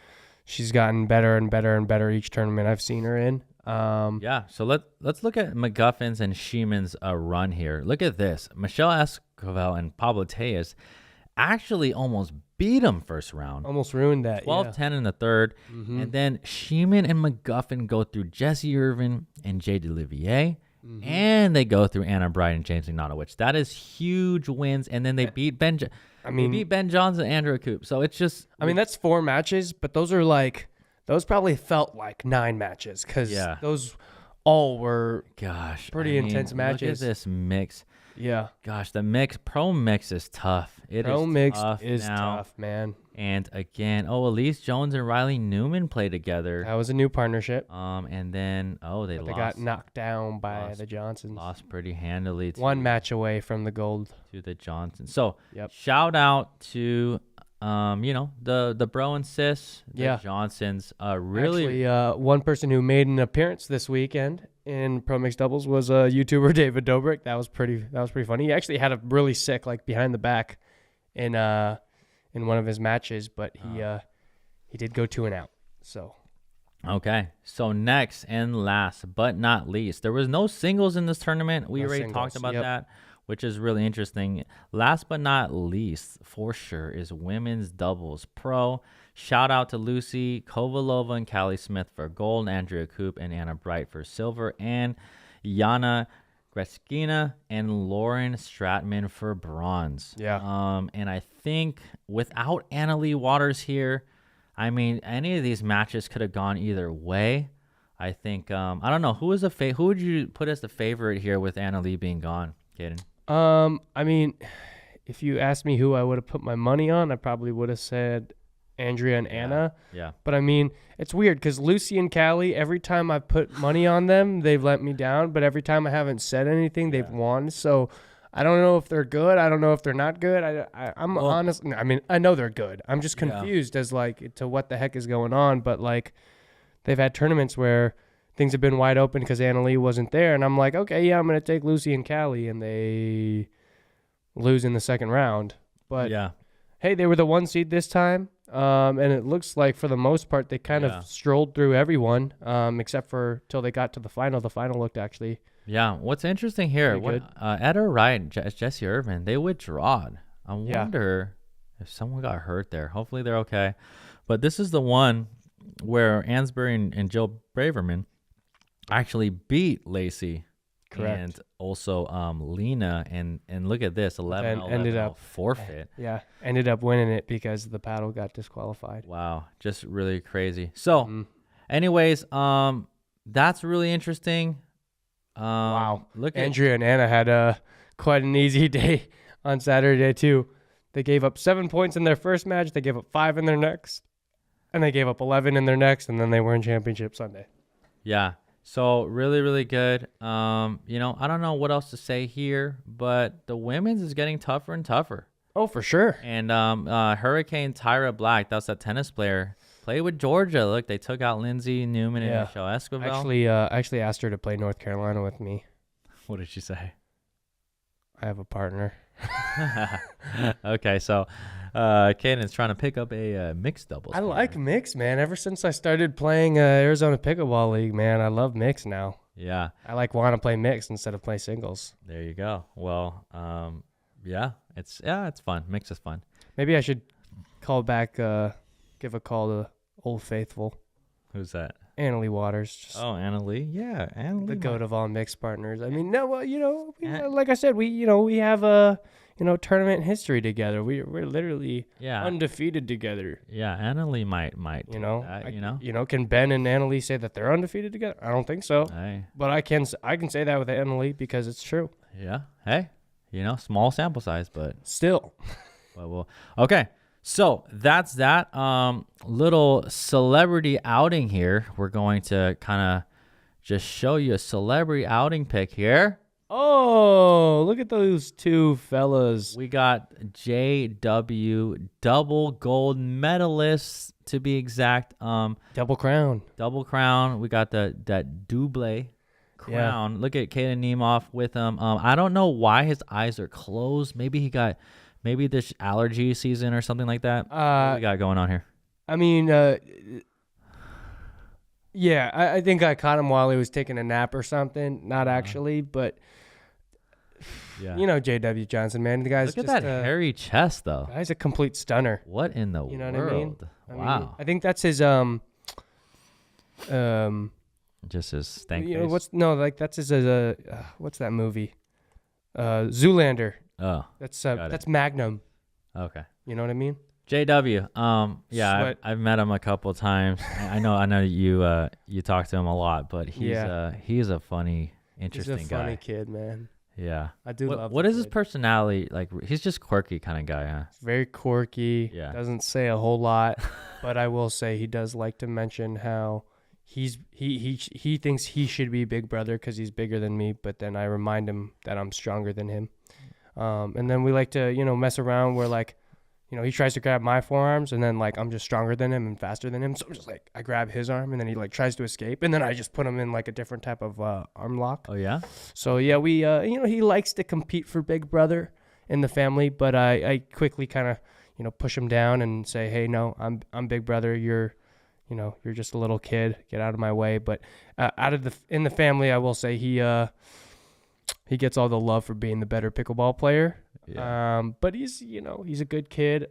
[SPEAKER 1] she's gotten better and better and better each tournament I've seen her in.
[SPEAKER 2] So let's look at McGuffin's and Schneemann's run here. Look at this. Michelle Escovel and Pablo Tejas actually almost beat him first round.
[SPEAKER 1] Almost ruined that.
[SPEAKER 2] 12-10 in the third. Mm-hmm. And then Schneemann and McGuffin go through Jesse Irvin and Jade Olivier. Mm-hmm. And they go through Anna Bright and James Ignatowicz. That is huge wins. And then they beat they beat Ben Johns and Andrew Coop. So it's just...
[SPEAKER 1] I mean, that's 4 matches, but those are like... Those probably felt like 9 matches because those all were pretty intense matches.
[SPEAKER 2] Look at this mix.
[SPEAKER 1] Yeah.
[SPEAKER 2] Gosh, the pro mix is tough.
[SPEAKER 1] Pro mix is tough, man.
[SPEAKER 2] And again, Elise Jones and Riley Newman play together.
[SPEAKER 1] That was a new partnership.
[SPEAKER 2] And then they
[SPEAKER 1] got knocked down by the Johnsons.
[SPEAKER 2] Lost pretty handily.
[SPEAKER 1] 1 match away from the gold
[SPEAKER 2] to the Johnsons. So shout out to the bro and sis, the Johnsons. Really,
[SPEAKER 1] actually, one person who made an appearance this weekend in Pro Mixed Doubles was YouTuber David Dobrik. That was pretty funny. He actually had a really sick behind the back in one of his matches, but he did go 2 and out. So
[SPEAKER 2] okay. So next and last but not least, there was no singles in this tournament. We already talked about that, which is really interesting. Last but not least, for sure, is women's doubles pro. Shout out to Lucy Kovalova and Callie Smith for gold, Andrea Coop and Anna Bright for silver, and Yana Greskina and Lauren Stratman for bronze.
[SPEAKER 1] Yeah.
[SPEAKER 2] And I think without Anna Lee Waters here, I mean, any of these matches could have gone either way. I think I don't know who would you put as the favorite here with Anna Lee being gone, Caden?
[SPEAKER 1] I mean, if you asked me who I would have put my money on, I probably would have said Andrea and Anna.
[SPEAKER 2] Yeah.
[SPEAKER 1] But I mean, it's weird because Lucy and Callie, every time I've put money on them, they've let me down. But every time I haven't said anything, they've won. So I don't know if they're good. I don't know if they're not good. I'm honest. I mean, I know they're good. I'm just confused as to what the heck is going on. But they've had tournaments where things have been wide open because Anna Lee wasn't there. And I'm like, okay, yeah, I'm going to take Lucy and Callie. And they lose in the second round. But, hey, they were the 1 seed this time. And it looks like for the most part they kind of strolled through everyone, except for till they got to the final. The final looked actually.
[SPEAKER 2] Yeah. What's interesting here, Ed or Wright, Jesse Irvin, they withdrawed. I wonder if someone got hurt there. Hopefully they're okay. But this is the one where Ansbury and Jill Braverman actually beat Lacey.
[SPEAKER 1] Correct.
[SPEAKER 2] And also Lena. And look at this, 11 ended up forfeit.
[SPEAKER 1] Yeah. Ended up winning it because the paddle got disqualified.
[SPEAKER 2] Wow. Just really crazy. So anyways, that's really interesting.
[SPEAKER 1] Wow.
[SPEAKER 2] Look,
[SPEAKER 1] Andrea and Anna had quite an easy day on Saturday too. They gave up 7 points in their first match. They gave up 5 in their next. And they gave up 11 in their next. And then they were in championship Sunday.
[SPEAKER 2] Yeah. So really, really good. You know, I don't know what else to say here, but the women's is getting tougher and tougher.
[SPEAKER 1] Oh, for sure.
[SPEAKER 2] And Hurricane Tyra Black, that's that tennis player, played with Georgia. Look, they took out Lindsay Newman and Michelle Esquivel.
[SPEAKER 1] Actually asked her to play North Carolina with me.
[SPEAKER 2] What did she say?
[SPEAKER 1] I have a partner.
[SPEAKER 2] Okay, so Caden's trying to pick up a mixed doubles.
[SPEAKER 1] I like mix, man. Ever since I started playing Arizona Pickleball League, man, I love mix now.
[SPEAKER 2] Yeah.
[SPEAKER 1] I want to play mix instead of play singles.
[SPEAKER 2] There you go. Well, yeah, it's fun. Mix is fun.
[SPEAKER 1] Maybe I should call back, give a call to Old Faithful.
[SPEAKER 2] Who's that?
[SPEAKER 1] Annalie Waters.
[SPEAKER 2] Anna Lee. Yeah, Anna Lee.
[SPEAKER 1] The goat of all mixed partners. I mean, no, well, you know, like I said, we have a, tournament history together. We're literally undefeated together.
[SPEAKER 2] Yeah, Anna Lee might.
[SPEAKER 1] Can Ben and Anna Lee say that they're undefeated together? I don't think so.
[SPEAKER 2] Hey.
[SPEAKER 1] But I can say that with Anna Lee because it's true.
[SPEAKER 2] Yeah. Hey, small sample size, but
[SPEAKER 1] still.
[SPEAKER 2] But okay. So that's that little celebrity outing here. We're going to kind of just show you a celebrity outing pic here.
[SPEAKER 1] Oh, look at those two fellas.
[SPEAKER 2] We got JW, double gold medalists to be exact.
[SPEAKER 1] Double crown.
[SPEAKER 2] We got that double crown. Yeah. Look at Caden Nemeth with him. I don't know why his eyes are closed. Maybe this allergy season or something like that. What we got going on here?
[SPEAKER 1] I mean, I think I caught him while he was taking a nap or something. Not actually, but J.W. Johnson, man. The guy's
[SPEAKER 2] look at that hairy chest, though.
[SPEAKER 1] The guy's a complete stunner.
[SPEAKER 2] What in the world?
[SPEAKER 1] You know what I mean?
[SPEAKER 2] Wow.
[SPEAKER 1] I think that's his
[SPEAKER 2] just his stank face.
[SPEAKER 1] That's his what's that movie? Zoolander.
[SPEAKER 2] Oh,
[SPEAKER 1] that's Magnum.
[SPEAKER 2] Okay.
[SPEAKER 1] You know what I mean?
[SPEAKER 2] JW. I've met him a couple times. I know you talk to him a lot, but he's a funny, interesting guy.
[SPEAKER 1] He's a funny kid, man.
[SPEAKER 2] Yeah.
[SPEAKER 1] I do love.
[SPEAKER 2] What is his personality like? He's just quirky kind of guy, huh?
[SPEAKER 1] Very quirky.
[SPEAKER 2] Yeah.
[SPEAKER 1] Doesn't say a whole lot, but I will say he does like to mention how he thinks he should be big brother because he's bigger than me, but then I remind him that I'm stronger than him. And then we like to, mess around where like, he tries to grab my forearms and then like I'm just stronger than him and faster than him. So I'm just like, I grab his arm and then he like tries to escape. And then I just put him in like a different type of arm lock.
[SPEAKER 2] Oh, yeah?
[SPEAKER 1] So, yeah, we, he likes to compete for big brother in the family. But I quickly kind of, push him down and say, hey, no, I'm big brother. You're just a little kid. Get out of my way. But in the family, I will say he gets all the love for being the better pickleball player. Yeah. But he's a good kid.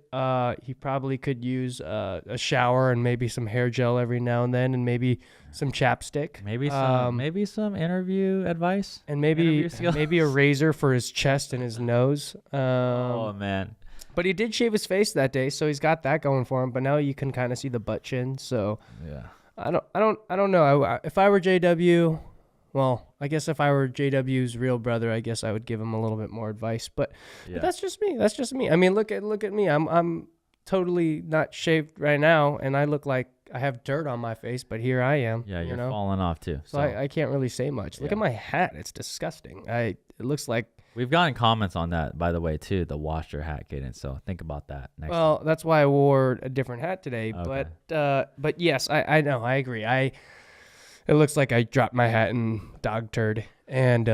[SPEAKER 1] He probably could use a shower and maybe some hair gel every now and then, and maybe some chapstick.
[SPEAKER 2] Maybe some interview advice.
[SPEAKER 1] And maybe a razor for his chest and his nose.
[SPEAKER 2] Oh man.
[SPEAKER 1] But he did shave his face that day, so he's got that going for him. But now you can kind of see the butt chin. So
[SPEAKER 2] yeah. I
[SPEAKER 1] don't know. If I were JW. Well, I guess if I were JW's real brother, I guess I would give him a little bit more advice. But that's just me. I mean, look at me. I'm totally not shaved right now, and I look like I have dirt on my face. But here I am.
[SPEAKER 2] Yeah, you're falling off too.
[SPEAKER 1] So I can't really say much. Look at my hat; it's disgusting. It looks like.
[SPEAKER 2] We've gotten comments on that, by the way, too. The washer hat, Caden. So think about that next.
[SPEAKER 1] Well, that's why I wore a different hat today. Okay. But yes, I know. I agree. It looks like I dropped my hat in dog turd and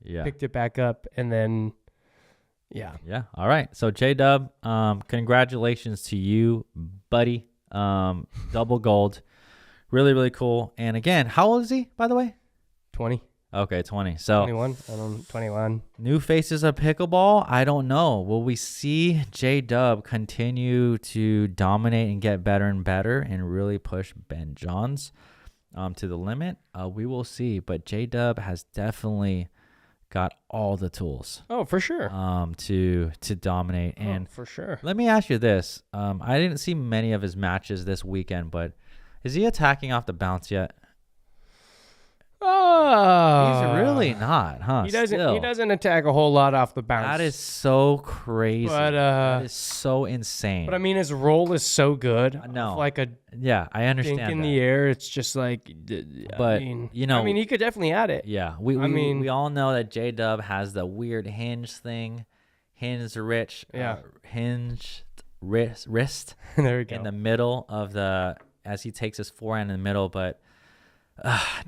[SPEAKER 1] picked it back up, and then Yeah.
[SPEAKER 2] Yeah. All right. So Jdub, congratulations to you, buddy. Double gold. Really, really cool. And again, how old is he, by the way?
[SPEAKER 1] 20.
[SPEAKER 2] Okay, 20. So
[SPEAKER 1] 21. I don't 21.
[SPEAKER 2] new faces of pickleball. I don't know. Will we see Jdub continue to dominate and get better and better and really push Ben Johns to the limit? We will see. But Jdub has definitely got all the tools.
[SPEAKER 1] Oh, for sure.
[SPEAKER 2] To dominate. And
[SPEAKER 1] for sure.
[SPEAKER 2] let me ask you this. I didn't see many of his matches this weekend, but is he attacking off the bounce yet?
[SPEAKER 1] Oh,
[SPEAKER 2] He's really not, huh?
[SPEAKER 1] He doesn't.
[SPEAKER 2] Still.
[SPEAKER 1] He doesn't attack a whole lot off the bounce.
[SPEAKER 2] That is so crazy.
[SPEAKER 1] But
[SPEAKER 2] that is so insane.
[SPEAKER 1] But I mean, his roll is so good.
[SPEAKER 2] No.
[SPEAKER 1] Like a
[SPEAKER 2] Yeah, I understand
[SPEAKER 1] dink in
[SPEAKER 2] that.
[SPEAKER 1] the air. It's just like.
[SPEAKER 2] But,
[SPEAKER 1] I mean,
[SPEAKER 2] you know,
[SPEAKER 1] he could definitely add it.
[SPEAKER 2] Yeah, we all know that Jdub has the weird hinge thing, hinged wrist
[SPEAKER 1] There we go.
[SPEAKER 2] in the middle of as he takes his forehand in the middle. But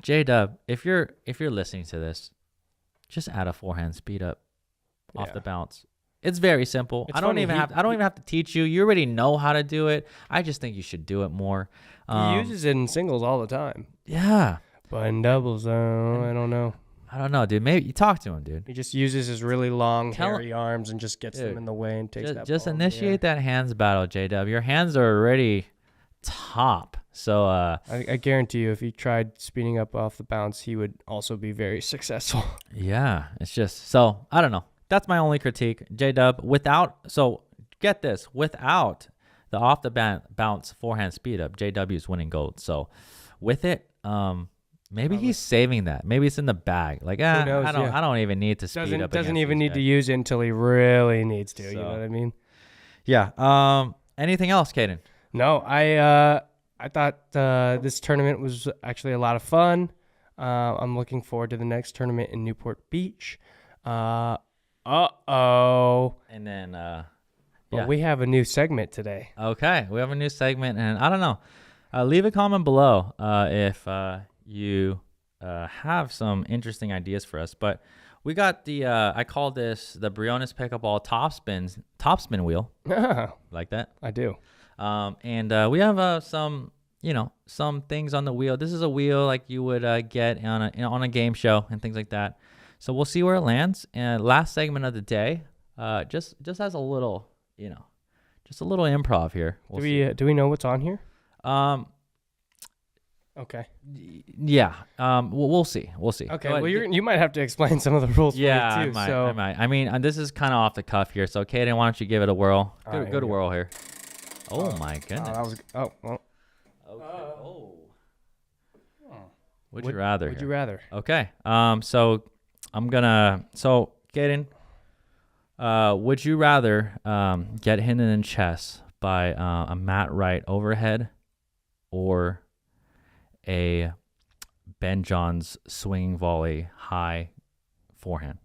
[SPEAKER 2] Jdub, if you're listening to this, just add a forehand speed up off the bounce. It's very simple.
[SPEAKER 1] It's
[SPEAKER 2] I don't
[SPEAKER 1] funny,
[SPEAKER 2] even have to teach you. You already know how to do it. I just think you should do it more.
[SPEAKER 1] He uses it in singles all the time.
[SPEAKER 2] Yeah.
[SPEAKER 1] But in doubles, I don't know.
[SPEAKER 2] I don't know, dude. Maybe you talk to him, dude.
[SPEAKER 1] He just uses his really long,
[SPEAKER 2] Tell
[SPEAKER 1] hairy arms and just gets them in the way and takes that
[SPEAKER 2] Just
[SPEAKER 1] ball in the air.
[SPEAKER 2] initiate that hands battle, Jdub. Your hands are already top. So
[SPEAKER 1] I guarantee you, if he tried speeding up off the bounce, he would also be very successful.
[SPEAKER 2] yeah, it's just so I don't know. That's my only critique, Jdub. Get this, without the off the bounce forehand speed up, JW is winning gold. So with it, maybe he's saving that. Maybe it's in the bag. Like
[SPEAKER 1] Who knows,
[SPEAKER 2] I don't even need to speed up.
[SPEAKER 1] Doesn't even need to use it until he really needs to. You know what I mean?
[SPEAKER 2] Yeah. Anything else, Caden?
[SPEAKER 1] No, I thought this tournament was actually a lot of fun. I'm looking forward to the next tournament in Newport Beach. And
[SPEAKER 2] then
[SPEAKER 1] But we have a new segment today.
[SPEAKER 2] Okay, we have a new segment, and I don't know. Leave a comment below if you have some interesting ideas for us. But we got I call this the Briones Pickleball topspin wheel. Like that?
[SPEAKER 1] I do.
[SPEAKER 2] And we have some things on the wheel. This is a wheel like you would get on a game show and things like that. So we'll see where it lands. And last segment of the day, just as a little, just a little improv here.
[SPEAKER 1] Do we know what's on here? Okay.
[SPEAKER 2] Yeah. We'll see.
[SPEAKER 1] Okay. Well, you might have to explain some of the rules.
[SPEAKER 2] Yeah,
[SPEAKER 1] for me too,
[SPEAKER 2] I might. I mean, this is kind of off the cuff here. So, Caden, why don't you give it a whirl? Go to whirl here. Oh my goodness.
[SPEAKER 1] Well.
[SPEAKER 2] Okay. Would you rather?
[SPEAKER 1] Would you rather?
[SPEAKER 2] Okay. So Caden, would you rather get hit in chest by a Matt Wright overhead or a Ben Johns swinging volley high forehand?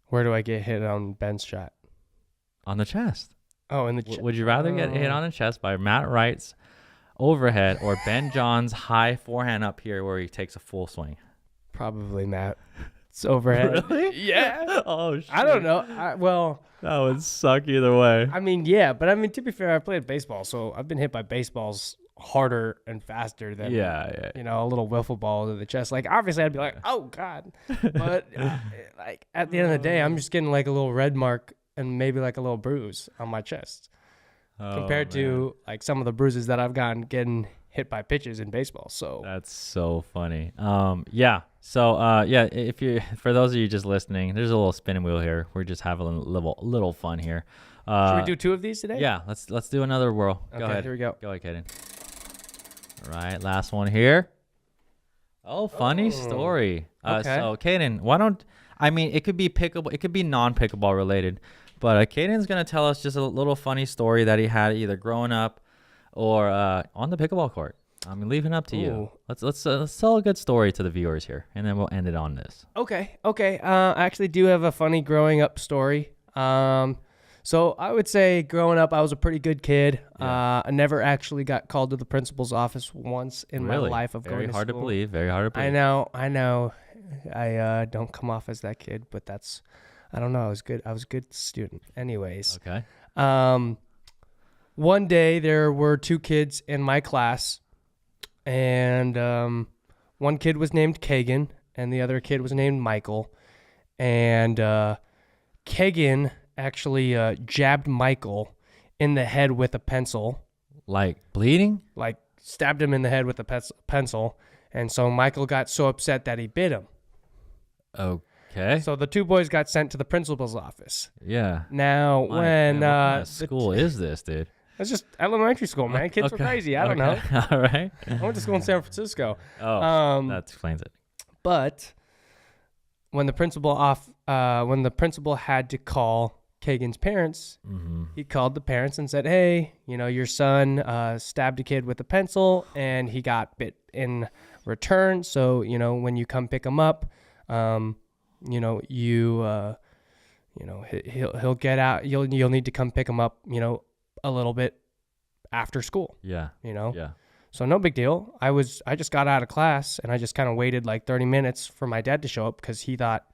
[SPEAKER 1] Where do I get hit on Ben's shot?
[SPEAKER 2] On the chest.
[SPEAKER 1] Oh, in the chest.
[SPEAKER 2] Would you rather get hit on the chest by Matt Wright's overhead or Ben Johns high forehand up here where he takes a full swing?
[SPEAKER 1] Probably Matt. It's overhead.
[SPEAKER 2] Really?
[SPEAKER 1] Yeah.
[SPEAKER 2] Oh, shit.
[SPEAKER 1] I don't know.
[SPEAKER 2] That would suck either way.
[SPEAKER 1] I mean, yeah, but I mean, to be fair, I played baseball, so I've been hit by baseballs harder and faster than a little wiffle ball to the chest. Like, obviously, I'd be like, oh god, but like at the end of the day, I'm just getting like a little red mark and maybe like a little bruise on my chest compared to like some of the bruises that I've gotten getting hit by pitches in baseball. So
[SPEAKER 2] that's so funny. Yeah. So if you, for those of you just listening, there's a little spinning wheel here. We're just having a little fun here.
[SPEAKER 1] Should we do 2 of these today?
[SPEAKER 2] Yeah. Let's do another whirl. Go ahead.
[SPEAKER 1] Here we go.
[SPEAKER 2] Go ahead, Caden. All right. Last one here. Oh, funny story.
[SPEAKER 1] Okay.
[SPEAKER 2] So Caden, it could be pickable. It could be non-pickleball related, but Caden's going to tell us just a little funny story that he had either growing up or on the pickleball court. I'm leaving it up to you. Let's tell a good story to the viewers here, and then we'll end it on this.
[SPEAKER 1] Okay. I actually do have a funny growing up story. So I would say growing up, I was a pretty good kid.
[SPEAKER 2] Yeah.
[SPEAKER 1] I never actually got called to the principal's office once in my life of going to school.
[SPEAKER 2] Very hard to believe.
[SPEAKER 1] I know. I don't come off as that kid, but that's I don't know. I was good. I was a good student. Anyways.
[SPEAKER 2] Okay.
[SPEAKER 1] One day there were 2 kids in my class, and one kid was named Caden, and the other kid was named Michael. And Caden actually jabbed Michael in the head with a pencil.
[SPEAKER 2] Like bleeding?
[SPEAKER 1] Like stabbed him in the head with a pencil. And so Michael got so upset that he bit him.
[SPEAKER 2] Okay.
[SPEAKER 1] So the 2 boys got sent to the principal's office.
[SPEAKER 2] Yeah.
[SPEAKER 1] Now,
[SPEAKER 2] What kind of school is this, dude?
[SPEAKER 1] It's just elementary school, man. Kids were crazy. I don't know.
[SPEAKER 2] All right.
[SPEAKER 1] I went to school in San Francisco.
[SPEAKER 2] Oh, that explains it.
[SPEAKER 1] But when the principal had to call Kagan's parents, he called the parents and said, "Hey, your son stabbed a kid with a pencil, and he got bit in return. So, when you come pick him up, he'll get out. You'll need to come pick him up, a little bit after school."
[SPEAKER 2] Yeah. Yeah.
[SPEAKER 1] So no big deal. I just got out of class, and I just kind of waited like 30 minutes for my dad to show up because he thought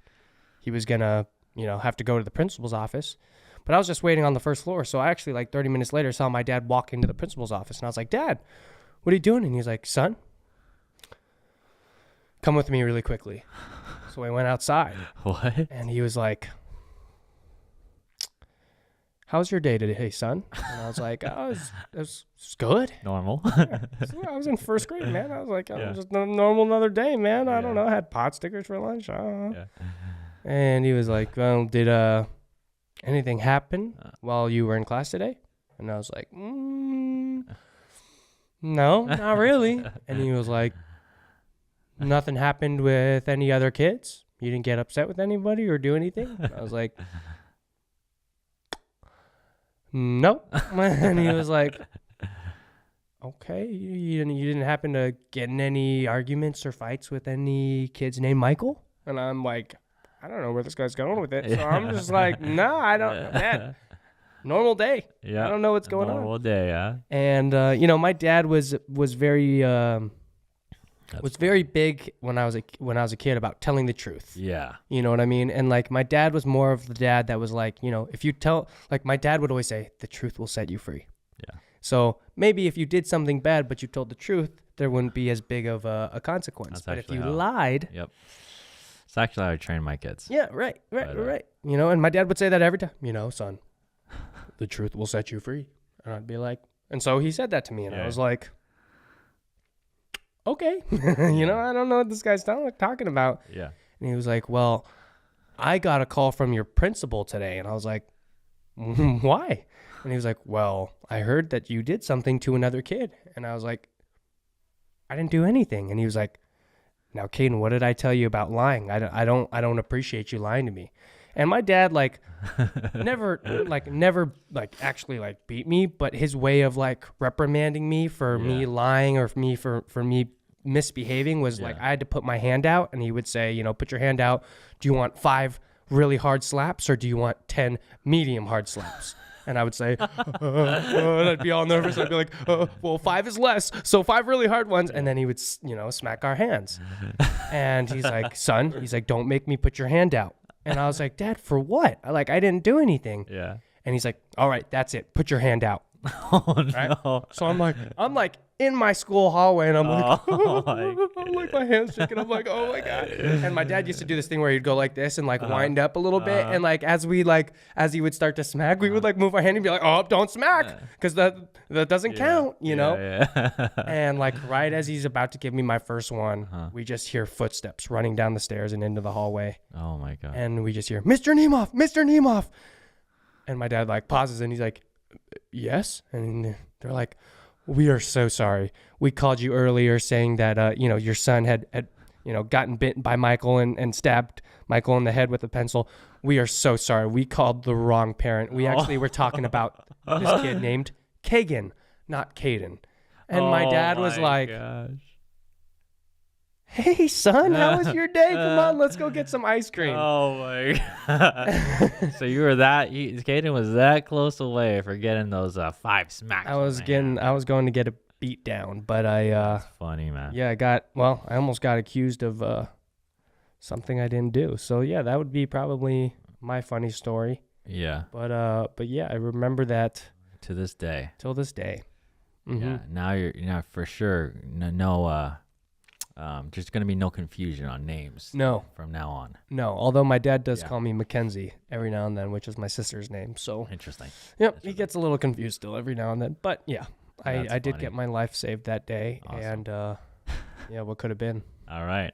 [SPEAKER 1] he was gonna have to go to the principal's office. But I was just waiting on the first floor. So I actually, like 30 minutes later, saw my dad walk into the principal's office. And I was like, "Dad, what are you doing?" And he's like, "Son, come with me really quickly." So I went outside.
[SPEAKER 2] What?
[SPEAKER 1] And he was like, "How's your day today, son?" And I was like, "Oh, it was good.
[SPEAKER 2] Normal.
[SPEAKER 1] So I was in first grade, man. I was like, it was just a normal another day, man. I don't know. I had pot stickers for lunch. I don't know."
[SPEAKER 2] Yeah.
[SPEAKER 1] And he was like, "Well, did anything happen while you were in class today?" And I was like, "No, not really." And he was like, "Nothing happened with any other kids? You didn't get upset with anybody or do anything?" And I was like, "Nope." And he was like, "Okay, you didn't happen to get in any arguments or fights with any kids named Michael?" And I'm like, I don't know where this guy's going with it. So I'm just like, "No, I don't. Man, normal day.
[SPEAKER 2] Yeah.
[SPEAKER 1] I don't know what's going on."
[SPEAKER 2] Normal day, yeah.
[SPEAKER 1] And my dad was very big when I was a kid about telling the truth.
[SPEAKER 2] Yeah.
[SPEAKER 1] You know what I mean? And like my dad was more of the dad that was like, if you tell, like my dad would always say, "The truth will set you free."
[SPEAKER 2] Yeah.
[SPEAKER 1] So maybe if you did something bad but you told the truth, there wouldn't be as big of a consequence. But if you lied,
[SPEAKER 2] yep. It's actually how I train my kids.
[SPEAKER 1] yeah, right. And my dad would say that every time, "Son, the truth will set you free." And I'd be like, and so he said that to me, and I was like, "Okay." I don't know what this guy's talking about.
[SPEAKER 2] Yeah.
[SPEAKER 1] And he was like, "Well, I got a call from your principal today." And I was like, "Why?" And he was like, "Well, I heard that you did something to another kid." And I was like, "I didn't do anything." And he was like, "Now, Caden, what did I tell you about lying? I don't appreciate you lying to me." And my dad never actually beat me, but his way of reprimanding me for me lying or for me misbehaving was I had to put my hand out, and he would say, "Put your hand out. Do you want 5 really hard slaps or do you want 10 medium hard slaps?" And I would say, and I'd be all nervous. I'd be like, "Well, 5 is less, so 5 really hard ones." And then he would, smack our hands. And he's like, "Son," he's like, "don't make me put your hand out." And I was like, "Dad, for what? I didn't do anything."
[SPEAKER 2] Yeah.
[SPEAKER 1] And he's like, "All right, that's it. Put your hand out."
[SPEAKER 2] Oh,
[SPEAKER 1] right?
[SPEAKER 2] no.
[SPEAKER 1] So I'm like in my school hallway, and I'm like,
[SPEAKER 2] Oh,
[SPEAKER 1] I'm like my hands shaking. I'm like, "Oh my God." And my dad used to do this thing where he'd go like this and wind up a little bit. And as he would start to smack, we would move our hand and be like, "Oh, don't smack," because that doesn't count,
[SPEAKER 2] Yeah.
[SPEAKER 1] And right as he's about to give me my first one, we just hear footsteps running down the stairs and into the hallway.
[SPEAKER 2] Oh my God.
[SPEAKER 1] And we just hear, "Mr. Nemeth, Mr. Nemeth." And my dad pauses and he's like, "Yes?" And they're like, "We are so sorry. We called you earlier saying that, your son had gotten bitten by Michael and stabbed Michael in the head with a pencil. We are so sorry. We called the wrong parent. We actually were talking about this kid named Caden, not Caden." And my dad was like,
[SPEAKER 2] gosh.
[SPEAKER 1] "Hey, son, how was your day? Come on, let's go get some ice cream."
[SPEAKER 2] Oh my God. So Caden was that close away for getting those 5 smacks.
[SPEAKER 1] I was going to get a beat down, but
[SPEAKER 2] That's funny, man.
[SPEAKER 1] yeah, I almost got accused of something I didn't do. So yeah, that would be probably my funny story.
[SPEAKER 2] Yeah.
[SPEAKER 1] But yeah, I remember that
[SPEAKER 2] to this day.
[SPEAKER 1] Till this day.
[SPEAKER 2] Yeah. Now you're for sure there's gonna be no confusion on names.
[SPEAKER 1] No.
[SPEAKER 2] From now on.
[SPEAKER 1] No. Although my dad does call me Mackenzie every now and then, which is my sister's name. So
[SPEAKER 2] interesting.
[SPEAKER 1] Yep. He gets a little confused still every now and then. But yeah, I did get my life saved that day. Awesome. And yeah, what could have been.
[SPEAKER 2] All right.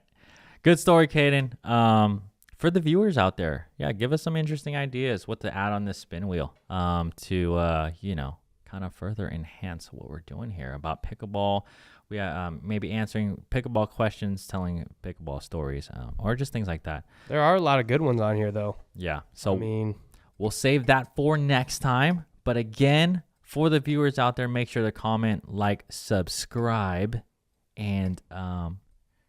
[SPEAKER 2] Good story, Caden. For the viewers out there, give us some interesting ideas what to add on this spin wheel to kind of further enhance what we're doing here about pickleball. We maybe answering pickleball questions, telling pickleball stories, or just things like that.
[SPEAKER 1] There are a lot of good ones on here, though.
[SPEAKER 2] Yeah. So we'll save that for next time. But again, for the viewers out there, make sure to comment, like, subscribe, and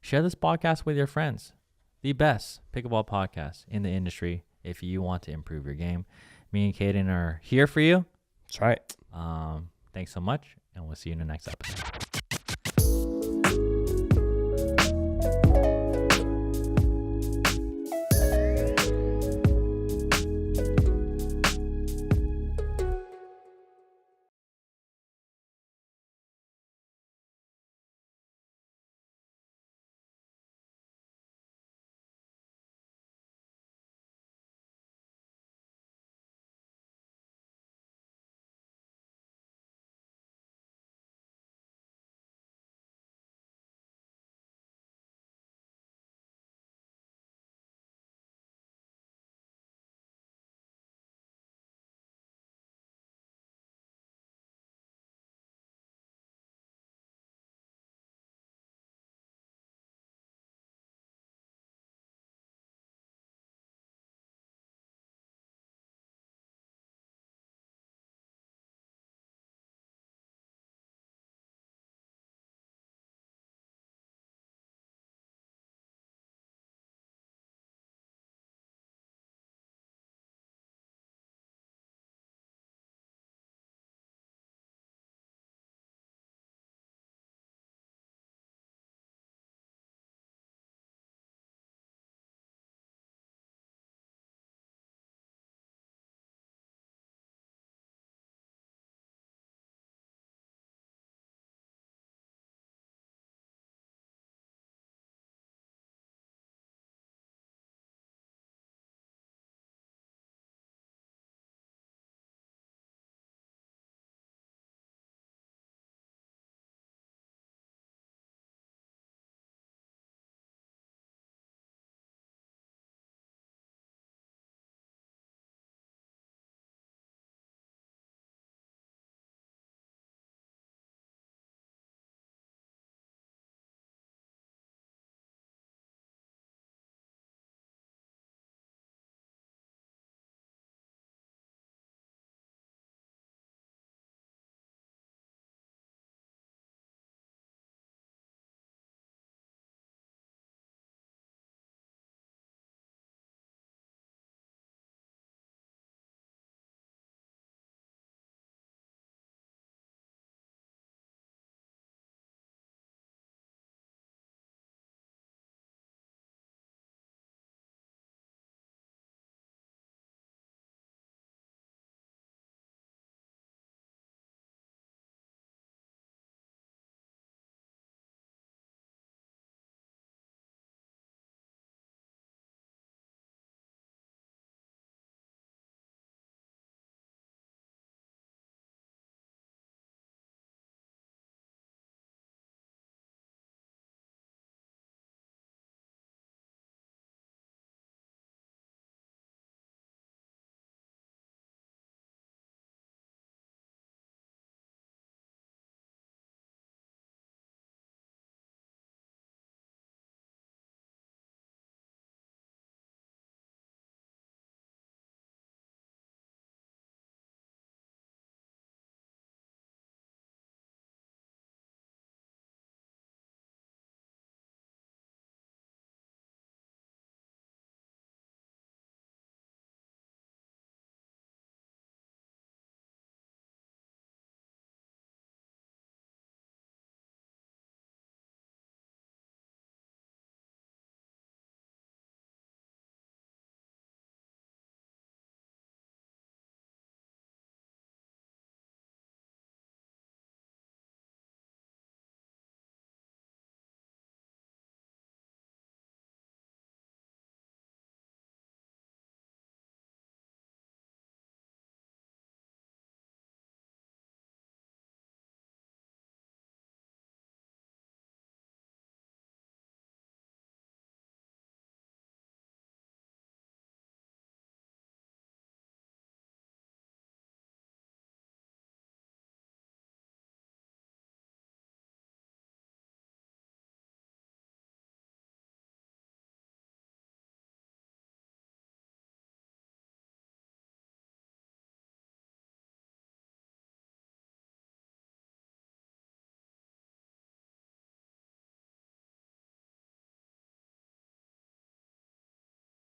[SPEAKER 2] share this podcast with your friends. The best pickleball podcast in the industry if you want to improve your game. Me and Caden are here for you.
[SPEAKER 1] That's right.
[SPEAKER 2] Thanks so much, and we'll see you in the next episode.